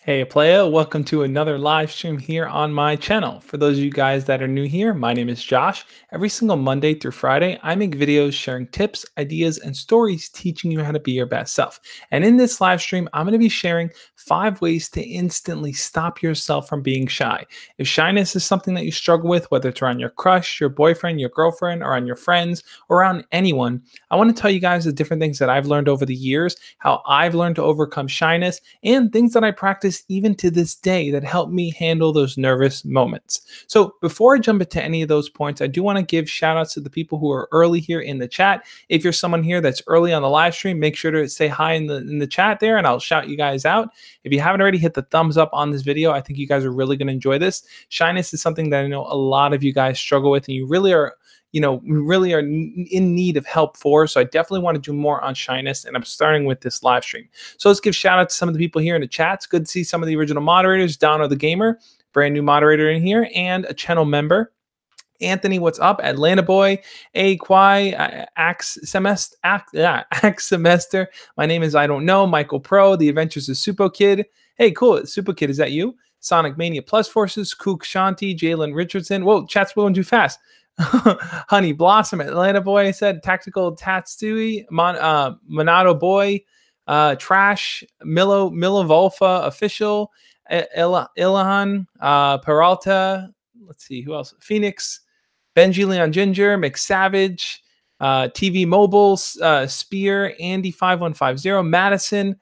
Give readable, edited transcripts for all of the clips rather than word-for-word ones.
Hey playa, welcome to another live stream here on my channel. For those of you guys that are new here, my name is Josh. Every single Monday through Friday, I make videos sharing tips, ideas, and stories teaching you how to be your best self. And in this live stream, I'm going to be sharing 5 ways to instantly stop yourself from being shy. If shyness is something that you struggle with, whether it's around your crush, your boyfriend, your girlfriend, or on your friends, or around anyone, I want to tell you guys the different things that I've learned over the years, how I've learned to overcome shyness, and things that I practice even to this day that help me handle those nervous moments. So before I jump into any of those points, I do want to give shout outs to the people who are early here in the chat. If you're someone here that's early on the live stream, make sure to say hi in the chat there and I'll shout you guys out. If you haven't already, hit the thumbs up on this video. I think you guys are really going to enjoy this. Shyness is something that I know a lot of you guys struggle with, and you really are in need of help for. So I definitely want to do more on shyness, and I'm starting with this live stream. So let's give shout out to some of the people here in the chat. It's good to see some of the original moderators. Donna the Gamer, brand new moderator in here, and a channel member. Anthony, what's up? Atlanta Boy, A Quai, Axe Semester. My name is I Don't Know. Michael Pro, The Adventures of Supo Kid. Hey, cool. Supo Kid, is that you? Sonic Mania Plus Forces, Kook Shanti, Jalen Richardson. Whoa, chat's going too fast. Honey Blossom, Atlanta Boy said, Tactical Tatsui, Monado Boy, Trash, Milo Volfa Official, Ilahan, Peralta. Let's see who else. Phoenix, Benji Leon Ginger, McSavage, TV Mobile, Spear, Andy 5150, Madison,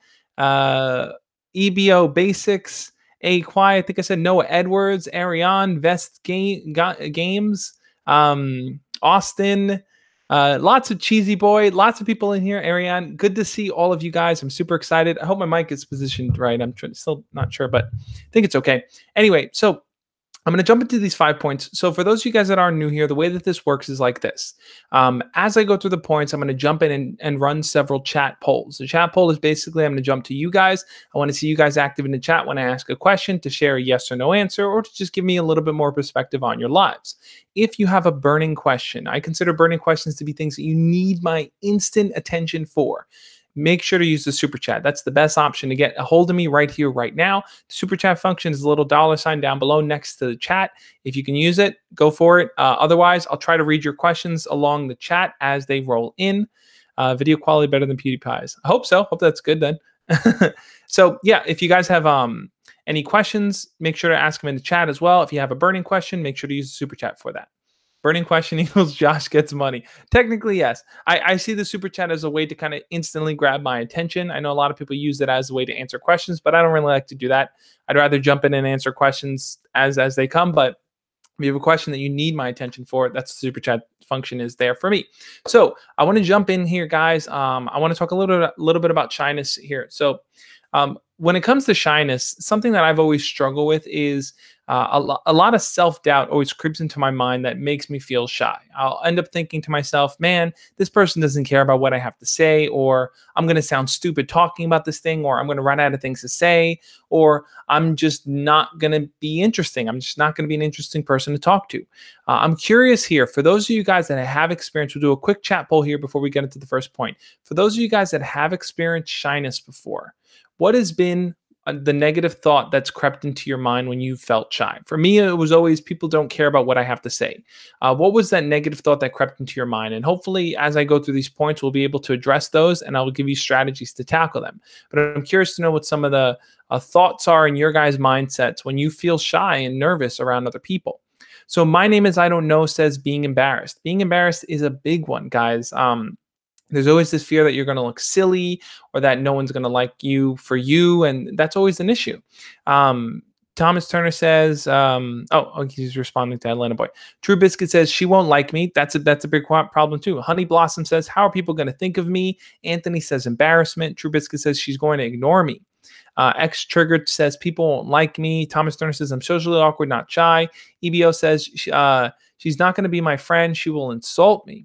EBO Basics, A Quiet. I think I said Noah Edwards, Ariane, Vest Games. Austin, lots of cheesy boy, lots of people in here. Ariane, good to see all of you guys. I'm super excited. I hope my mic is positioned right. I'm still not sure, but I think it's okay. Anyway, so I'm going to jump into these 5 points. So for those of you guys that are new here, the way that this works is like this. As I go through the points, I'm going to jump in and run several chat polls. The chat poll is basically, I'm going to jump to you guys. I want to see you guys active in the chat when I ask a question, to share a yes or no answer, or to just give me a little bit more perspective on your lives. If you have a burning question, I consider burning questions to be things that you need my instant attention for. Make sure to use the super chat. That's the best option to get a hold of me right here, right now. The super chat function is a little $ down below next to the chat. If you can use it, go for it. Otherwise, I'll try to read your questions along the chat as they roll in. Video quality better than PewDiePie's. I hope so. Hope that's good then. So yeah, if you guys have any questions, make sure to ask them in the chat as well. If you have a burning question, make sure to use the super chat for that. Burning question equals Josh gets money. Technically, yes. I see the super chat as a way to kind of instantly grab my attention. I know a lot of people use it as a way to answer questions, but I don't really like to do that. I'd rather jump in and answer questions as they come. But if you have a question that you need my attention for, that's the super chat function is there for me. So I want to jump in here, guys. I want to talk a little bit about shyness here. So when it comes to shyness, something that I've always struggled with is a lot of self-doubt always creeps into my mind that makes me feel shy. I'll end up thinking to myself, man, this person doesn't care about what I have to say, or I'm going to sound stupid talking about this thing, or I'm going to run out of things to say, or I'm just not going to be interesting. I'm just not going to be an interesting person to talk to. I'm curious here, for those of you guys that have experience, we'll do a quick chat poll here before we get into the first point. For those of you guys that have experienced shyness before, what has been the negative thought that's crept into your mind when you felt shy? For me, it was always people don't care about what I have to say. What was that negative thought that crept into your mind? And hopefully, as I go through these points, we'll be able to address those, and I will give you strategies to tackle them. But I'm curious to know what some of the thoughts are in your guys' mindsets when you feel shy and nervous around other people. So my name is I Don't Know says being embarrassed. Being embarrassed is a big one, guys. There's always this fear that you're going to look silly, or that no one's going to like you for you, and that's always an issue. Thomas Turner says, he's responding to Atlanta Boy. True Biscuit says, she won't like me. That's a big problem too. Honey Blossom says, how are people going to think of me? Anthony says, embarrassment. True Biscuit says, she's going to ignore me. X Triggered says, people won't like me. Thomas Turner says, I'm socially awkward, not shy. EBO says, she's not going to be my friend. She will insult me.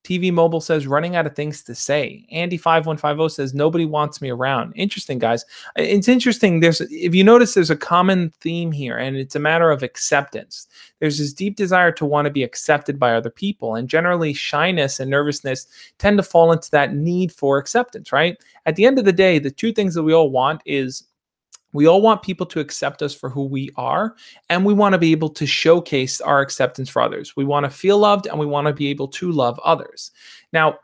TV Mobile says, running out of things to say. Andy 5150 says, nobody wants me around. Interesting, guys. It's interesting. If you notice, there's a common theme here, and it's a matter of acceptance. There's this deep desire to want to be accepted by other people, and generally shyness and nervousness tend to fall into that need for acceptance, right? At the end of the day, the two things that we all want is We all want people to accept us for who we are, and we want to be able to showcase our acceptance for others. We want to feel loved, and we want to be able to love others. Now,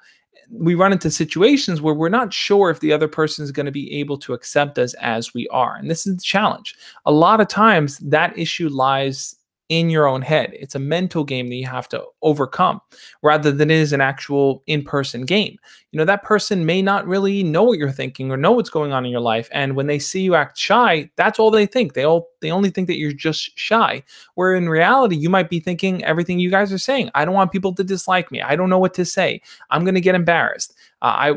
we run into situations where we're not sure if the other person is going to be able to accept us as we are. And this is the challenge. A lot of times that issue lies in your own head. It's a mental game that you have to overcome rather than it is an actual in-person game. That person may not really know what you're thinking or know what's going on in your life. And when they see you act shy, that's all they think. They only think that you're just shy. Where in reality, you might be thinking everything you guys are saying. I don't want people to dislike me. I don't know what to say. I'm going to get embarrassed.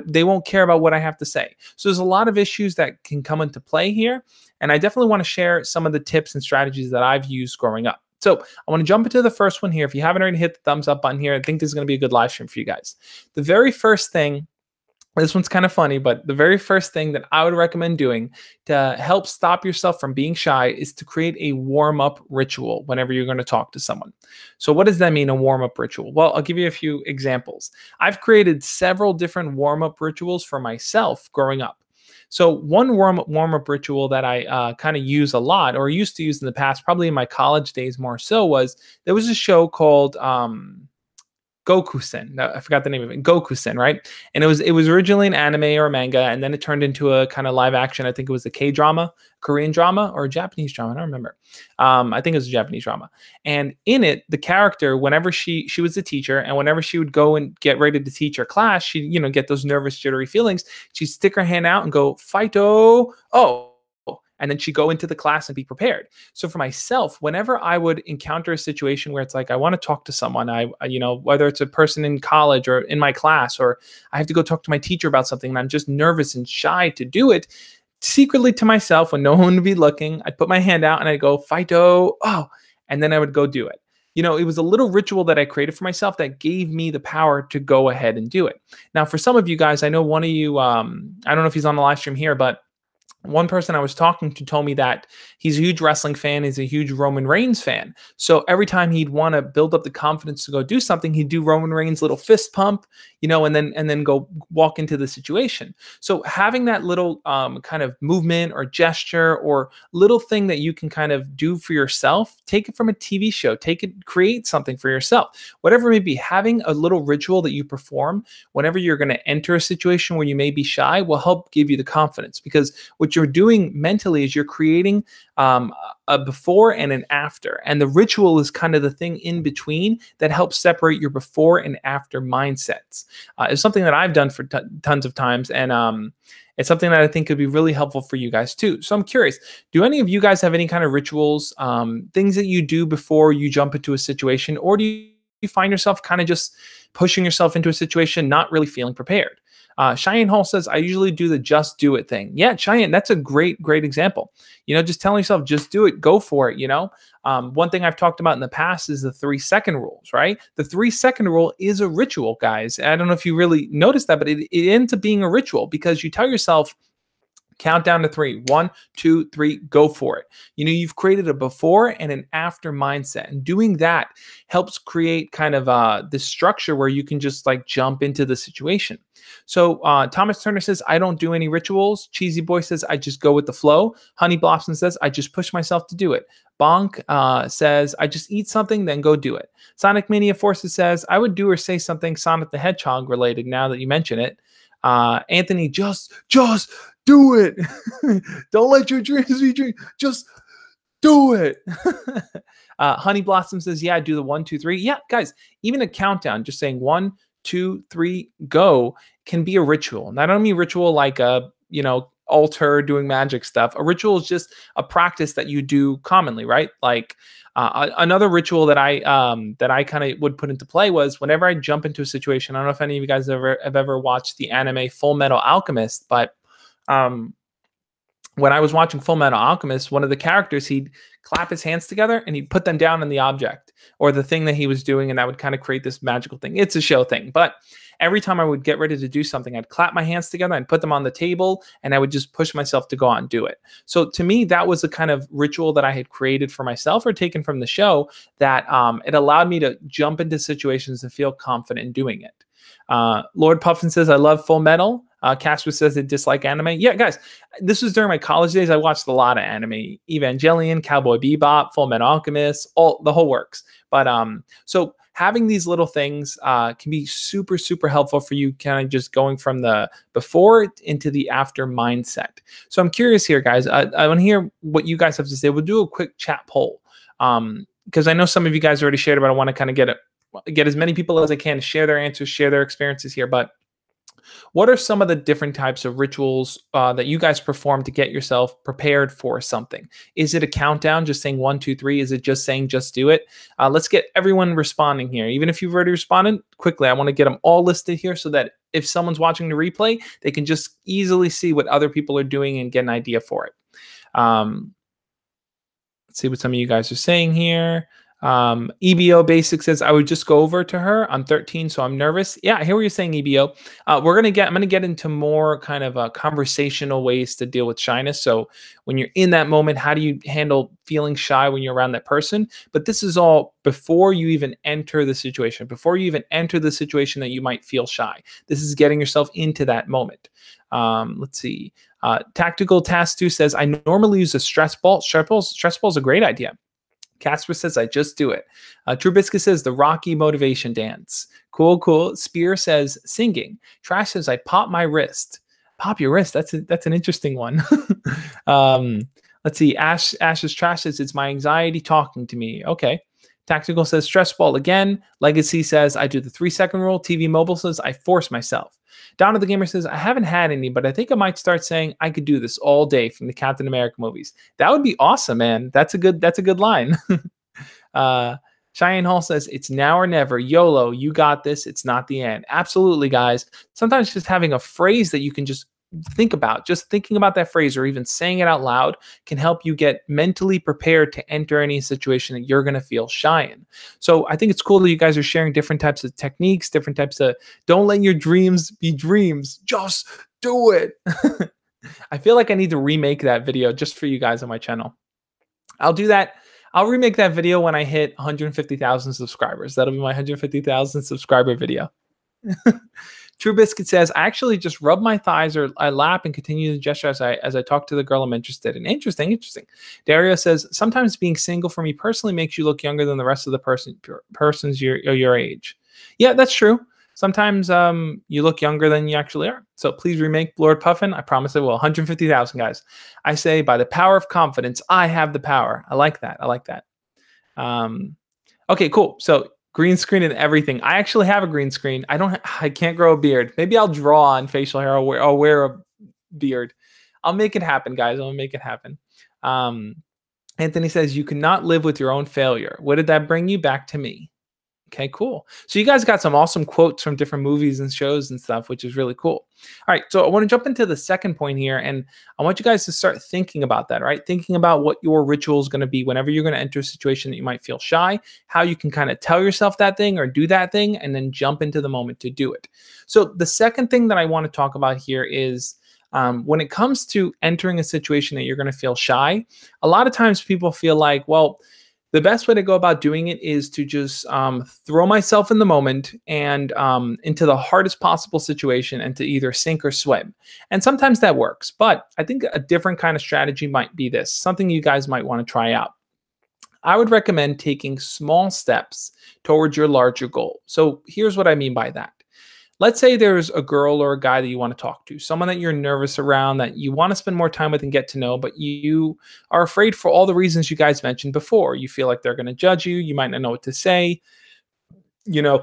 They won't care about what I have to say. So there's a lot of issues that can come into play here. And I definitely want to share some of the tips and strategies that I've used growing up. So I want to jump into the first one here. If you haven't already hit the thumbs up button here, I think this is going to be a good live stream for you guys. The very first thing, this one's kind of funny, but the very first thing that I would recommend doing to help stop yourself from being shy is to create a warm-up ritual whenever you're going to talk to someone. So what does that mean, a warm-up ritual? Well, I'll give you a few examples. I've created several different warm-up rituals for myself growing up. So one warm-up ritual that I kind of use a lot, or used to use in the past, probably in my college days more so, was there was a show called Gokusen. No, I forgot the name of it. Gokusen, right? And it was originally an anime or a manga, and then it turned into a kind of live action. I think it was a K-drama, Korean drama, or a Japanese drama. I don't remember. I think it was a Japanese drama. And in it, the character, whenever she was a teacher, and whenever she would go and get ready to teach her class, she'd get those nervous, jittery feelings. She'd stick her hand out and go, "Fighto!" Oh. And then she'd go into the class and be prepared. So for myself, whenever I would encounter a situation where it's like, I want to talk to someone, whether it's a person in college or in my class, or I have to go talk to my teacher about something and I'm just nervous and shy to do it, secretly to myself, when no one would be looking, I'd put my hand out and I'd go, "Fighto!" Oh, and then I would go do it. It was a little ritual that I created for myself that gave me the power to go ahead and do it. Now, for some of you guys, I know one of you, I don't know if he's on the live stream here, but one person I was talking to told me that he's a huge wrestling fan. He's a huge Roman Reigns fan. So every time he'd want to build up the confidence to go do something, he'd do Roman Reigns' little fist pump, and then go walk into the situation. So having that little kind of movement or gesture or little thing that you can kind of do for yourself, take it from a TV show, create something for yourself, whatever it may be. Having a little ritual that you perform whenever you're going to enter a situation where you may be shy will help give you the confidence, because what you're doing mentally is you're creating a before and an after. And the ritual is kind of the thing in between that helps separate your before and after mindsets. It's something that I've done for tons of times. And it's something that I think could be really helpful for you guys too. So I'm curious, do any of you guys have any kind of rituals, things that you do before you jump into a situation? Or do you find yourself kind of just pushing yourself into a situation, not really feeling prepared? Cheyenne Hall says, I usually do the just do it thing. Yeah, Cheyenne, that's a great example. Just telling yourself, just do it, go for it. One thing I've talked about in the past is the 3-second rules, right? The 3-second rule is a ritual, guys. I don't know if you really noticed that, but it ends up being a ritual because you tell yourself, count down to 3. 1, 2, 3, go for it. You've created a before and an after mindset. And doing that helps create kind of this structure where you can just like jump into the situation. So Thomas Turner says, I don't do any rituals. Cheesy Boy says, I just go with the flow. Honey Blossom says, I just push myself to do it. Bonk says, I just eat something, then go do it. Sonic Mania Forces says, I would do or say something Sonic the Hedgehog related now that you mention it. Anthony, just do it. Don't let your dreams be dreams. Just do it. Honey Blossom says, yeah, I do the 1, 2, 3. Yeah, guys, even a countdown, just saying 1, 2, 3, go can be a ritual. And I don't mean ritual like a, altar doing magic stuff. A ritual is just a practice that you do commonly, right? Like another ritual that I kind of would put into play was whenever I jump into a situation. I don't know if any of you guys have ever watched the anime Full Metal Alchemist, but when I was watching Full Metal Alchemist, one of the characters, he'd clap his hands together and he'd put them down on the object or the thing that he was doing, and that would kind of create this magical thing. It's a show thing, but every time I would get ready to do something, I'd clap my hands together and put them on the table, and I would just push myself to go on and do it. So to me, that was a kind of ritual that I had created for myself or taken from the show that it allowed me to jump into situations and feel confident in doing it. Lord Puffin says, I love Full Metal. Casper says they dislike anime. Yeah, guys, this was during my college days. I watched a lot of anime: Evangelion, Cowboy Bebop, Full Metal Alchemist, all the whole works. But so having these little things can be super, super helpful for you, kind of just going from the before into the after mindset. So I'm curious here, guys. I want to hear what you guys have to say. We'll do a quick chat poll because I know some of you guys already shared, but I want to kind of get as many people as I can to share their answers, share their experiences here. But what are some of the different types of rituals that you guys perform to get yourself prepared for something? Is it a countdown, just saying 1, 2, 3? Is it just saying just do it? Let's get everyone responding here. Even if you've already responded, quickly, I want to get them all listed here so that if someone's watching the replay, they can just easily see what other people are doing and get an idea for it. Let's see what some of you guys are saying here. EBO Basic says, I would just go over to her. I'm 13, so I'm nervous. Yeah, I hear what you're saying, EBO. I'm going to get into more kind of conversational ways to deal with shyness. So when you're in that moment, how do you handle feeling shy when you're around that person? But this is all before you even enter the situation, before you even enter the situation that you might feel shy. This is getting yourself into that moment. Let's see. Tactical Task 2 says, I normally use a stress ball. Stress ball is a great idea. Casper says, I just do it. True Biscuit says, the Rocky motivation dance. Cool, cool. Spear says, singing. Trash says, I pop my wrist. Pop your wrist. That's an interesting one. Let's see. Ash's Trash says, it's my anxiety talking to me. Okay. Tactical says, stress ball again. Legacy says, I do the 3-second rule. TV Mobile says, I force myself. Donna the Gamer says, I haven't had any, but I think I might start saying I could do this all day from the Captain America movies. That would be awesome, man. That's a good line. Cheyenne Hall says, it's now or never. YOLO, you got this. It's not the end. Absolutely, guys. Sometimes just having a phrase that you can just think about, just thinking about that phrase or even saying it out loud can help you get mentally prepared to enter any situation that you're going to feel shy in. So I think it's cool that you guys are sharing different types of techniques, different types of, don't let your dreams be dreams. Just do it. I feel like I need to remake that video just for you guys on my channel. I'll do that. I'll remake that video when I hit 150,000 subscribers. That'll be my 150,000 subscriber video. True Biscuit says, I actually just rub my thighs or I lap and continue the gesture as I talk to the girl I'm interested in. Interesting. Dario says, sometimes being single for me personally makes you look younger than the rest of the persons your age. Yeah, that's true. Sometimes you look younger than you actually are. So please remake Lord Puffin. I promise I will. 150,000 guys. I say, by the power of confidence, I have the power. I like that. Okay, cool. So green screen and everything. I actually have a green screen. I can't grow a beard. Maybe I'll draw on facial hair. I'll wear a beard. I'll make it happen, guys. I'll make it happen. Anthony says, you cannot live with your own failure. What did that bring you back to me? Okay, cool. So you guys got some awesome quotes from different movies and shows and stuff, which is really cool. All right, so I want to jump into the second point here, and I want you guys to start thinking about that, right? Thinking about what your ritual is going to be whenever you're going to enter a situation that you might feel shy, how you can kind of tell yourself that thing or do that thing, and then jump into the moment to do it. So the second thing that I want to talk about here is when it comes to entering a situation that you're going to feel shy, a lot of times people feel like, well, the best way to go about doing it is to just throw myself in the moment and into the hardest possible situation and to either sink or swim. And sometimes that works, but I think a different kind of strategy might be this, something you guys might want to try out. I would recommend taking small steps towards your larger goal. So here's what I mean by that. Let's say there's a girl or a guy that you want to talk to, someone that you're nervous around, that you want to spend more time with and get to know, but you are afraid for all the reasons you guys mentioned before. You feel like they're going to judge you. You might not know what to say. You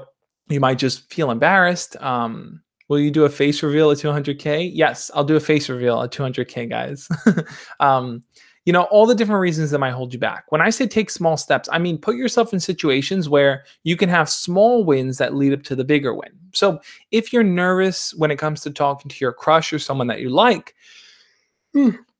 might just feel embarrassed. Will you do a face reveal at 200K? Yes, I'll do a face reveal at 200K, guys. All the different reasons that might hold you back. When I say take small steps, I mean put yourself in situations where you can have small wins that lead up to the bigger win. So if you're nervous when it comes to talking to your crush or someone that you like,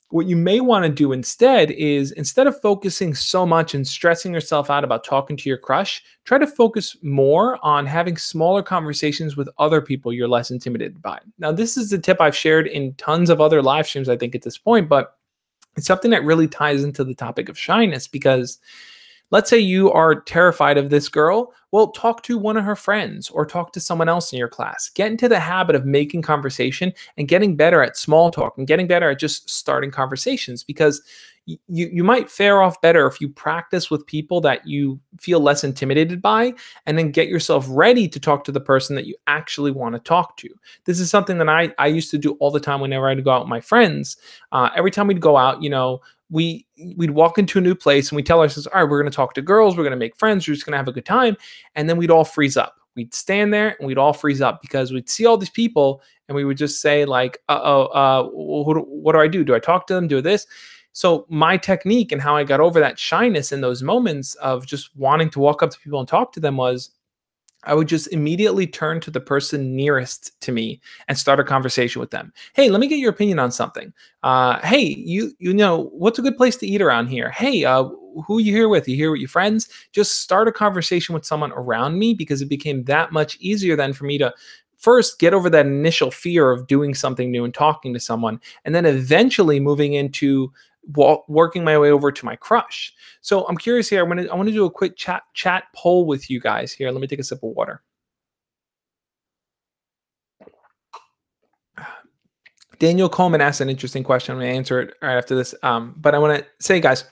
what you may want to do instead is, instead of focusing so much and stressing yourself out about talking to your crush, try to focus more on having smaller conversations with other people you're less intimidated by. Now, this is the tip I've shared in tons of other live streams, I think, at this point, but it's something that really ties into the topic of shyness, because Let's say you are terrified of this girl. Well, talk to one of her friends or talk to someone else in your class. Get into the habit of making conversation and getting better at small talk and getting better at just starting conversations, because you might fare off better if you practice with people that you feel less intimidated by, and then get yourself ready to talk to the person that you actually want to talk to. This is something that I used to do all the time whenever I'd go out with my friends. Every time we'd go out, we'd walk into a new place and we tell ourselves, all right, we're going to talk to girls, we're going to make friends, we're just going to have a good time. And then we'd all freeze up. We'd stand there and we'd all freeze up because we'd see all these people and we would just say like, what do I do? Do I talk to them? Do this? So my technique and how I got over that shyness in those moments of just wanting to walk up to people and talk to them was I would just immediately turn to the person nearest to me and start a conversation with them. Hey, let me get your opinion on something. Hey, you know what's a good place to eat around here? Hey, who are you here with? You here with your friends? Just start a conversation with someone around me, because it became that much easier then for me to first get over that initial fear of doing something new and talking to someone, and then eventually moving into working my way over to my crush. So I'm curious here. I want to do a quick chat poll with you guys here. Let me take a sip of water. Daniel Coleman asked an interesting question. I'm going to answer it right after this. But I want to say, guys,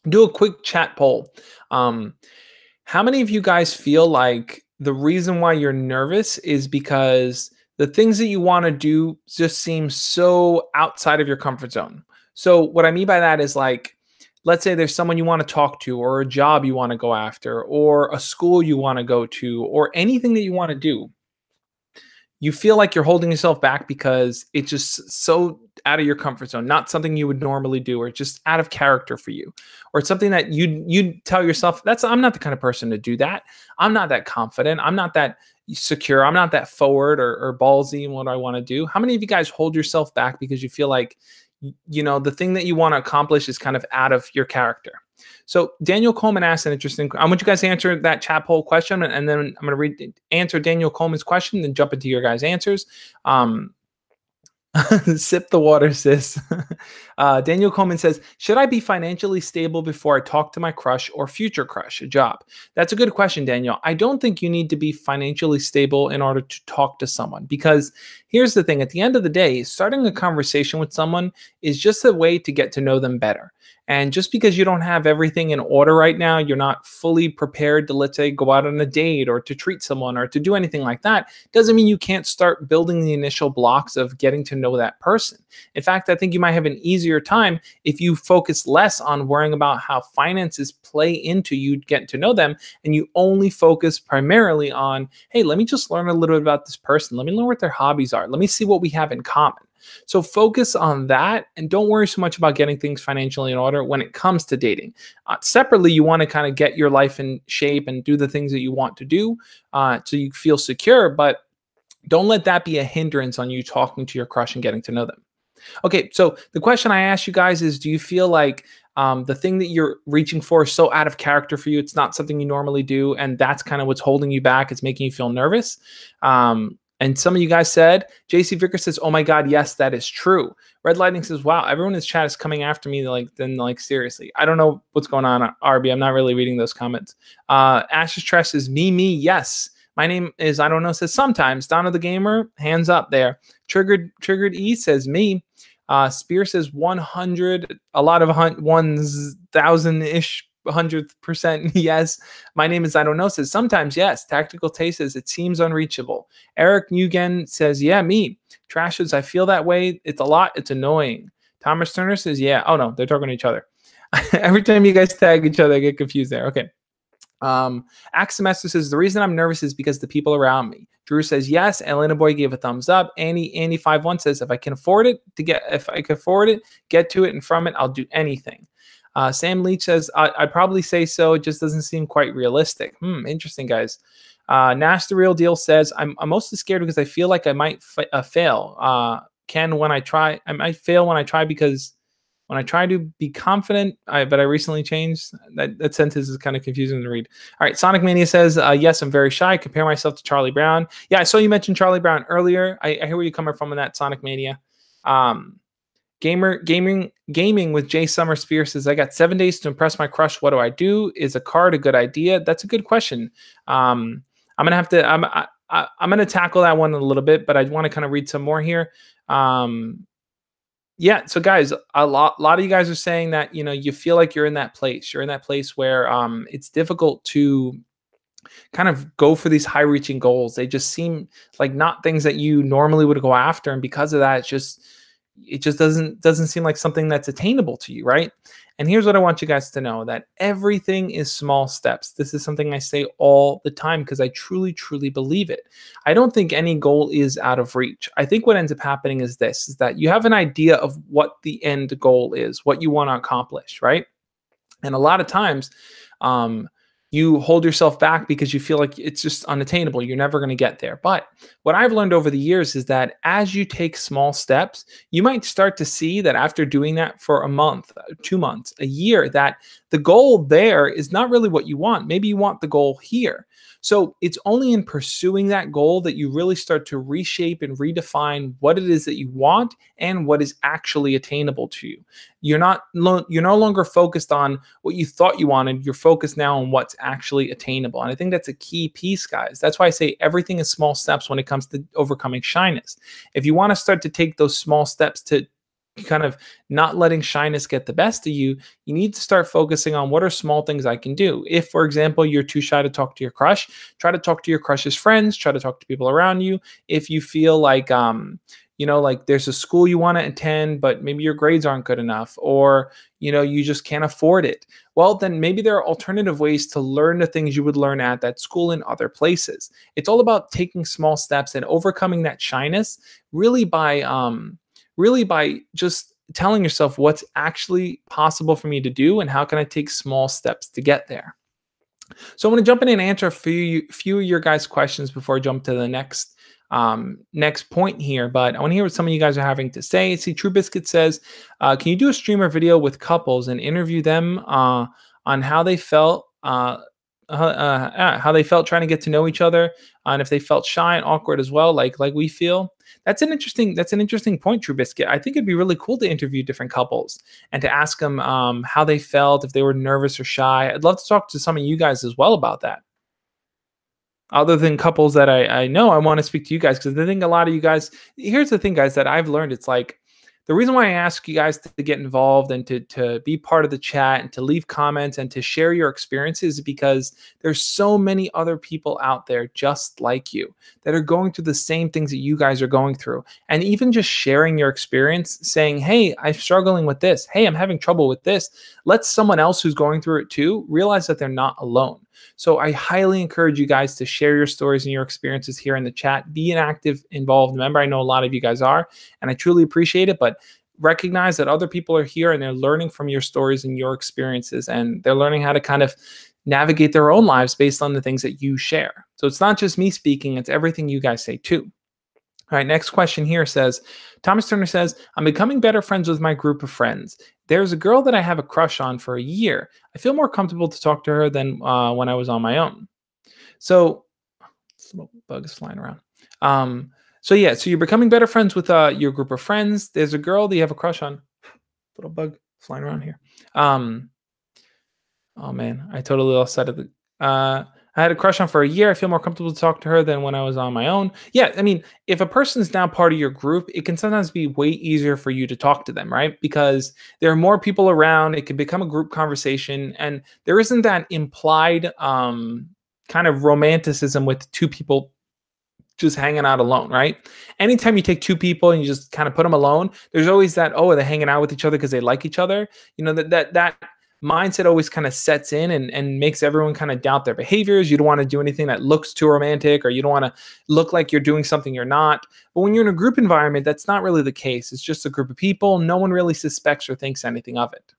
do a quick chat poll. How many of you guys feel like the reason why you're nervous is because the things that you want to do just seem so outside of your comfort zone? So what I mean by that is, like, let's say there's someone you want to talk to, or a job you want to go after, or a school you want to go to, or anything that you want to do. You feel like you're holding yourself back because it's just so out of your comfort zone, not something you would normally do, or just out of character for you, or it's something that you tell yourself, I'm not the kind of person to do that. I'm not that confident. I'm not that secure. I'm not that forward or ballsy in what I want to do. How many of you guys hold yourself back because you feel like, the thing that you want to accomplish is kind of out of your character? So Daniel Coleman asked an interesting. I want you guys to answer that chat poll question, and then I'm going to answer Daniel Coleman's question, then jump into your guys' answers. Sip the water, sis. Daniel Coleman says, should I be financially stable before I talk to my crush or future crush a job? That's a good question, Daniel. I don't think you need to be financially stable in order to talk to someone, because here's the thing. At the end of the day, starting a conversation with someone is just a way to get to know them better. And just because you don't have everything in order right now, you're not fully prepared to, let's say, go out on a date or to treat someone or to do anything like that, doesn't mean you can't start building the initial blocks of getting to know that person. In fact, I think you might have an easier time if you focus less on worrying about how finances play into you getting to know them, and you only focus primarily on, hey, let me just learn a little bit about this person. Let me learn what their hobbies are. Let me see what we have in common. So focus on that and don't worry so much about getting things financially in order when it comes to dating. Separately, you want to kind of get your life in shape and do the things that you want to do so you feel secure, but don't let that be a hindrance on you talking to your crush and getting to know them. Okay, so the question I asked you guys is, do you feel like the thing that you're reaching for is so out of character for you, it's not something you normally do, and that's kind of what's holding you back, it's making you feel nervous? And some of you guys said, JC Vicker says, oh my God, yes, that is true. Red Lightning says, wow, everyone in this chat is coming after me, like seriously. I don't know what's going on, RB. I'm not really reading those comments. Ash's Tress says, me, yes. My name is, I don't know, says sometimes. Donna the Gamer, hands up there. Triggered E says me. Spear says 100, a lot of 1,000-ish, 100% yes. My name is I don't know says sometimes yes. Tactical Taste says it seems unreachable. Eric Newgen says yeah, me. Trash says I feel that way. It's a lot. It's annoying. Thomas Turner says yeah. Oh no, they're talking to each other. Every time you guys tag each other, I get confused there. Okay. Axemester says the reason I'm nervous is because the people around me. Drew says yes. Elena Boy gave a thumbs up. Andy 51 says if I can afford it, get to it and from it, I'll do anything. Sam Leach says I'd probably say so. It just doesn't seem quite realistic. Interesting, guys. Nash the Real Deal says I'm mostly scared because I feel like I might fail. Ken, when I try, I might fail when I try because when I try to be confident, but I recently changed. That sentence is kind of confusing to read. All right, Sonic Mania says, yes, I'm very shy. I compare myself to Charlie Brown. Yeah, I saw you mention Charlie Brown earlier. I hear where you're coming from in that, Sonic Mania. Gaming with Jay Summer Spear says, I got 7 days to impress my crush. What do I do? Is a card a good idea? That's a good question. I'm gonna have to. I'm gonna tackle that one a little bit, but I want to kind of read some more here. Yeah. So guys, a lot of you guys are saying that you feel like you're in that place. You're in that place where it's difficult to kind of go for these high-reaching goals. They just seem like not things that you normally would go after, and because of that, it just doesn't seem like something that's attainable to you, right? And here's what I want you guys to know, that everything is small steps. This is something I say all the time because I truly, truly believe it. I don't think any goal is out of reach. I think what ends up happening is this, is that you have an idea of what the end goal is, what you want to accomplish, right? And a lot of times, you hold yourself back because you feel like it's just unattainable. You're never going to get there. But what I've learned over the years is that as you take small steps, you might start to see that after doing that for a month, 2 months, a year, that the goal there is not really what you want. Maybe you want the goal here. So it's only in pursuing that goal that you really start to reshape and redefine what it is that you want and what is actually attainable to you. You're no longer focused on what you thought you wanted. You're focused now on what's actually attainable. And I think that's a key piece, guys. That's why I say everything is small steps when it comes to overcoming shyness. If you want to start to take those small steps to kind of not letting shyness get the best of you, you need to start focusing on what are small things I can do. If, for example, you're too shy to talk to your crush, try to talk to your crush's friends, try to talk to people around you. If you feel like, like there's a school you want to attend, but maybe your grades aren't good enough, or, you just can't afford it. Well, then maybe there are alternative ways to learn the things you would learn at that school in other places. It's all about taking small steps and overcoming that shyness really by just telling yourself what's actually possible for me to do and how can I take small steps to get there. So I'm going to jump in and answer a few of your guys' questions before I jump to the next point here. But I want to hear what some of you guys are having to say. See, True Biscuit says, can you do a streamer video with couples and interview them on how they felt trying to get to know each other, and if they felt shy and awkward as well, like we feel? That's an interesting point, True Biscuit. I think it'd be really cool to interview different couples and to ask them how they felt, if they were nervous or shy. I'd love to talk to some of you guys as well about that. Other than couples that I know, I want to speak to you guys because I think a lot of you guys, here's the thing, guys, that I've learned. It's like, the reason why I ask you guys to get involved and to be part of the chat and to leave comments and to share your experiences is because there's so many other people out there just like you that are going through the same things that you guys are going through. And even just sharing your experience, saying, hey, I'm struggling with this. Hey, I'm having trouble with this. Let someone else who's going through it too realize that they're not alone. So I highly encourage you guys to share your stories and your experiences here in the chat. Be an active, involved member. I know a lot of you guys are, and I truly appreciate it, but recognize that other people are here and they're learning from your stories and your experiences, and they're learning how to kind of navigate their own lives based on the things that you share. So it's not just me speaking, it's everything you guys say too. All right, next question here says, Thomas Turner says, I'm becoming better friends with my group of friends. There's a girl that I have a crush on for a year. I feel more comfortable to talk to her than when I was on my own. So, this little bug is flying around. So you're becoming better friends with your group of friends. There's a girl that you have a crush on. Little bug flying around here. Oh man, I totally lost sight of the. I had a crush on for a year. I feel more comfortable to talk to her than when I was on my own. Yeah, I mean, if a person's now part of your group, it can sometimes be way easier for you to talk to them, right? Because there are more people around. It can become a group conversation, and there isn't that implied kind of romanticism with two people just hanging out alone, right? Anytime you take two people and you just kind of put them alone, there's always that, oh, they're hanging out with each other because they like each other. That mindset always kind of sets in and makes everyone kind of doubt their behaviors. You don't want to do anything that looks too romantic, or you don't want to look like you're doing something you're not. But when you're in a group environment, that's not really the case. It's just a group of people. No one really suspects or thinks anything of it.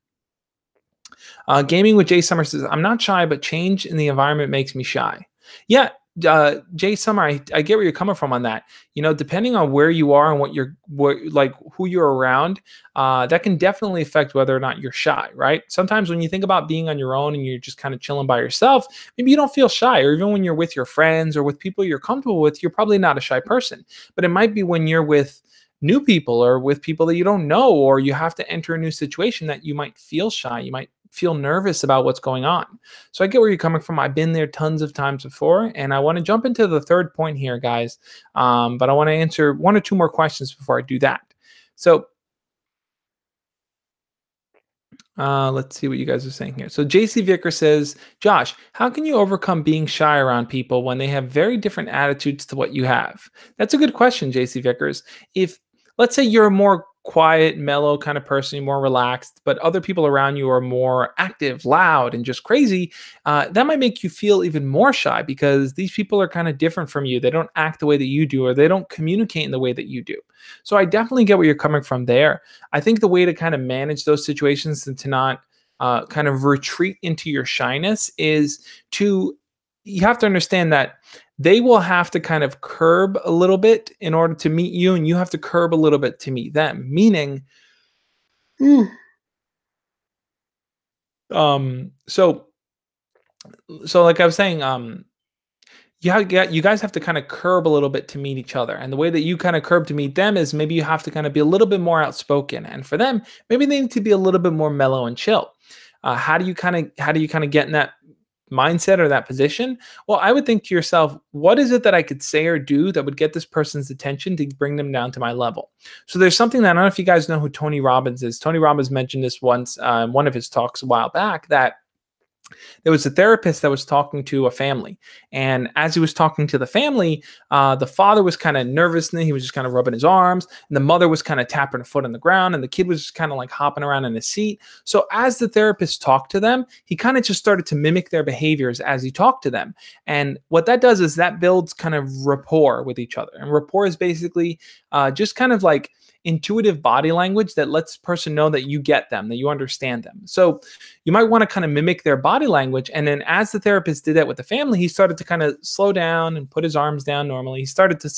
Gaming with Jay Summer says, I'm not shy, but change in the environment makes me shy. Yeah, Jay Summer, I get where you're coming from on that. Depending on where you are and who you're around, that can definitely affect whether or not you're shy, right? Sometimes when you think about being on your own and you're just kind of chilling by yourself, maybe you don't feel shy, or even when you're with your friends or with people you're comfortable with, you're probably not a shy person. But it might be when you're with new people or with people that you don't know, or you have to enter a new situation that you might feel shy, you might feel nervous about what's going on. So I get where you're coming from. I've been there tons of times before, and I want to jump into the third point here, guys. But I want to answer one or two more questions before I do that. So let's see what you guys are saying here. So JC Vicker says, Josh, how can you overcome being shy around people when they have very different attitudes to what you have? That's a good question, JC Vickers. If let's say you're a more quiet, mellow kind of person, you're more relaxed, but other people around you are more active, loud, and just crazy, that might make you feel even more shy because these people are kind of different from you. They don't act the way that you do, or they don't communicate in the way that you do. So I definitely get where you're coming from there. I think the way to kind of manage those situations and to not kind of retreat into your shyness is to, you have to understand that they will have to kind of curb a little bit in order to meet you, and you have to curb a little bit to meet them. Meaning, mm, so like I was saying, you guys have to kind of curb a little bit to meet each other. And the way that you kind of curb to meet them is maybe you have to kind of be a little bit more outspoken. And for them, maybe they need to be a little bit more mellow and chill. How do you kind of get in that mindset or that position? Well, I would think to yourself, what is it that I could say or do that would get this person's attention to bring them down to my level? So there's something that I don't know if you guys know who Tony Robbins is. Tony Robbins mentioned this once in one of his talks a while back, that there was a therapist that was talking to a family. And as he was talking to the family, the father was kind of nervous and he was just kind of rubbing his arms. And the mother was kind of tapping a foot on the ground. And the kid was just kind of like hopping around in his seat. So as the therapist talked to them, he kind of just started to mimic their behaviors as he talked to them. And what that does is that builds kind of rapport with each other. And rapport is basically just kind of like intuitive body language that lets the person know that you get them, that you understand them. So you might want to kind of mimic their body language. And then as the therapist did that with the family, he started to kind of slow down and put his arms down normally. He started to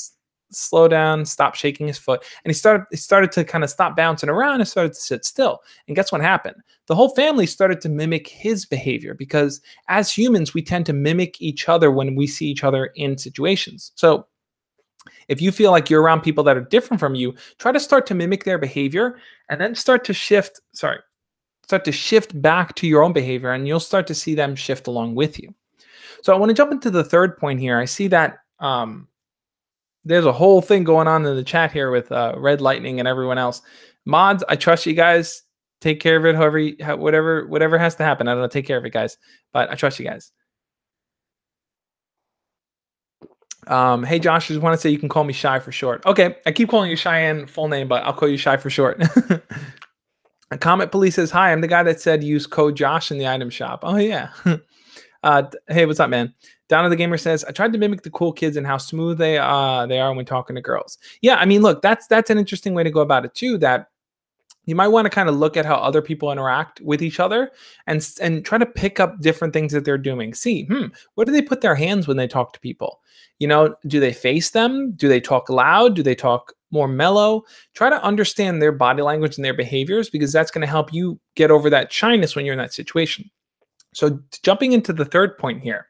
slow down, stop shaking his foot, and he started to kind of stop bouncing around and started to sit still. And guess what happened? The whole family started to mimic his behavior, because as humans, we tend to mimic each other when we see each other in situations. So if you feel like you're around people that are different from you, try to start to mimic their behavior and then start to shift back to your own behavior, and you'll start to see them shift along with you. So I want to jump into the third point here. I see that there's a whole thing going on in the chat here with Red Lightning and everyone else. Mods, I trust you guys. Take care of it, whatever has to happen. I don't know. Take care of it, guys. But I trust you guys. Hey Josh, I just want to say you can call me Shy for short. Okay, I keep calling you Cheyenne full name, but I'll call you Shy for short. A Comet Police says, hi, I'm the guy that said use code Josh in the item shop. Oh yeah. Hey, what's up, man? Donna the Gamer says, I tried to mimic the cool kids and how smooth they are when talking to girls. Yeah, I mean, look, that's an interesting way to go about it too, that you might want to kind of look at how other people interact with each other and try to pick up different things that they're doing. See, where do they put their hands when they talk to people? You know, do they face them? Do they talk loud? Do they talk more mellow? Try to understand their body language and their behaviors, because that's going to help you get over that shyness when you're in that situation. So jumping into the third point here,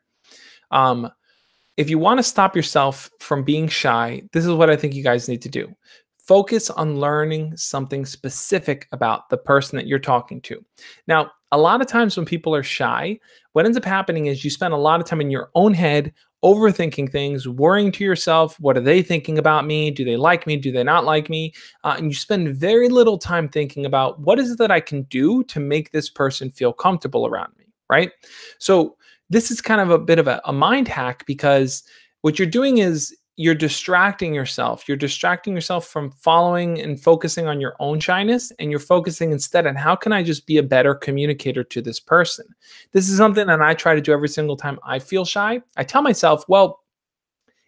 if you want to stop yourself from being shy, this is what I think you guys need to do. Focus on learning something specific about the person that you're talking to. Now, a lot of times when people are shy, what ends up happening is you spend a lot of time in your own head, overthinking things, worrying to yourself, what are they thinking about me? Do they like me? Do they not like me? And you spend very little time thinking about what is it that I can do to make this person feel comfortable around me, right? So this is kind of a bit of a mind hack, because what you're doing is you're distracting yourself. You're distracting yourself from following and focusing on your own shyness, and you're focusing instead on how can I just be a better communicator to this person. This is something that I try to do every single time I feel shy. I tell myself, well,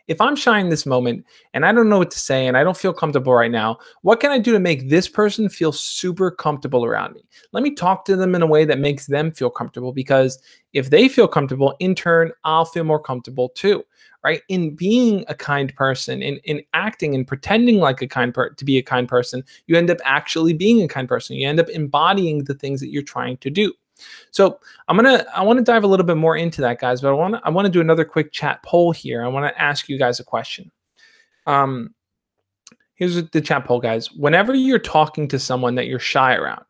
if I'm shy in this moment and I don't know what to say and I don't feel comfortable right now, what can I do to make this person feel super comfortable around me? Let me talk to them in a way that makes them feel comfortable, because if they feel comfortable, in turn, I'll feel more comfortable too, right? In being a kind person, in acting and pretending like to be a kind person, you end up actually being a kind person. You end up embodying the things that you're trying to do. So I want to dive a little bit more into that, guys, but I want to do another quick chat poll here. I want to ask you guys a question. Here's the chat poll, guys. Whenever you're talking to someone that you're shy around,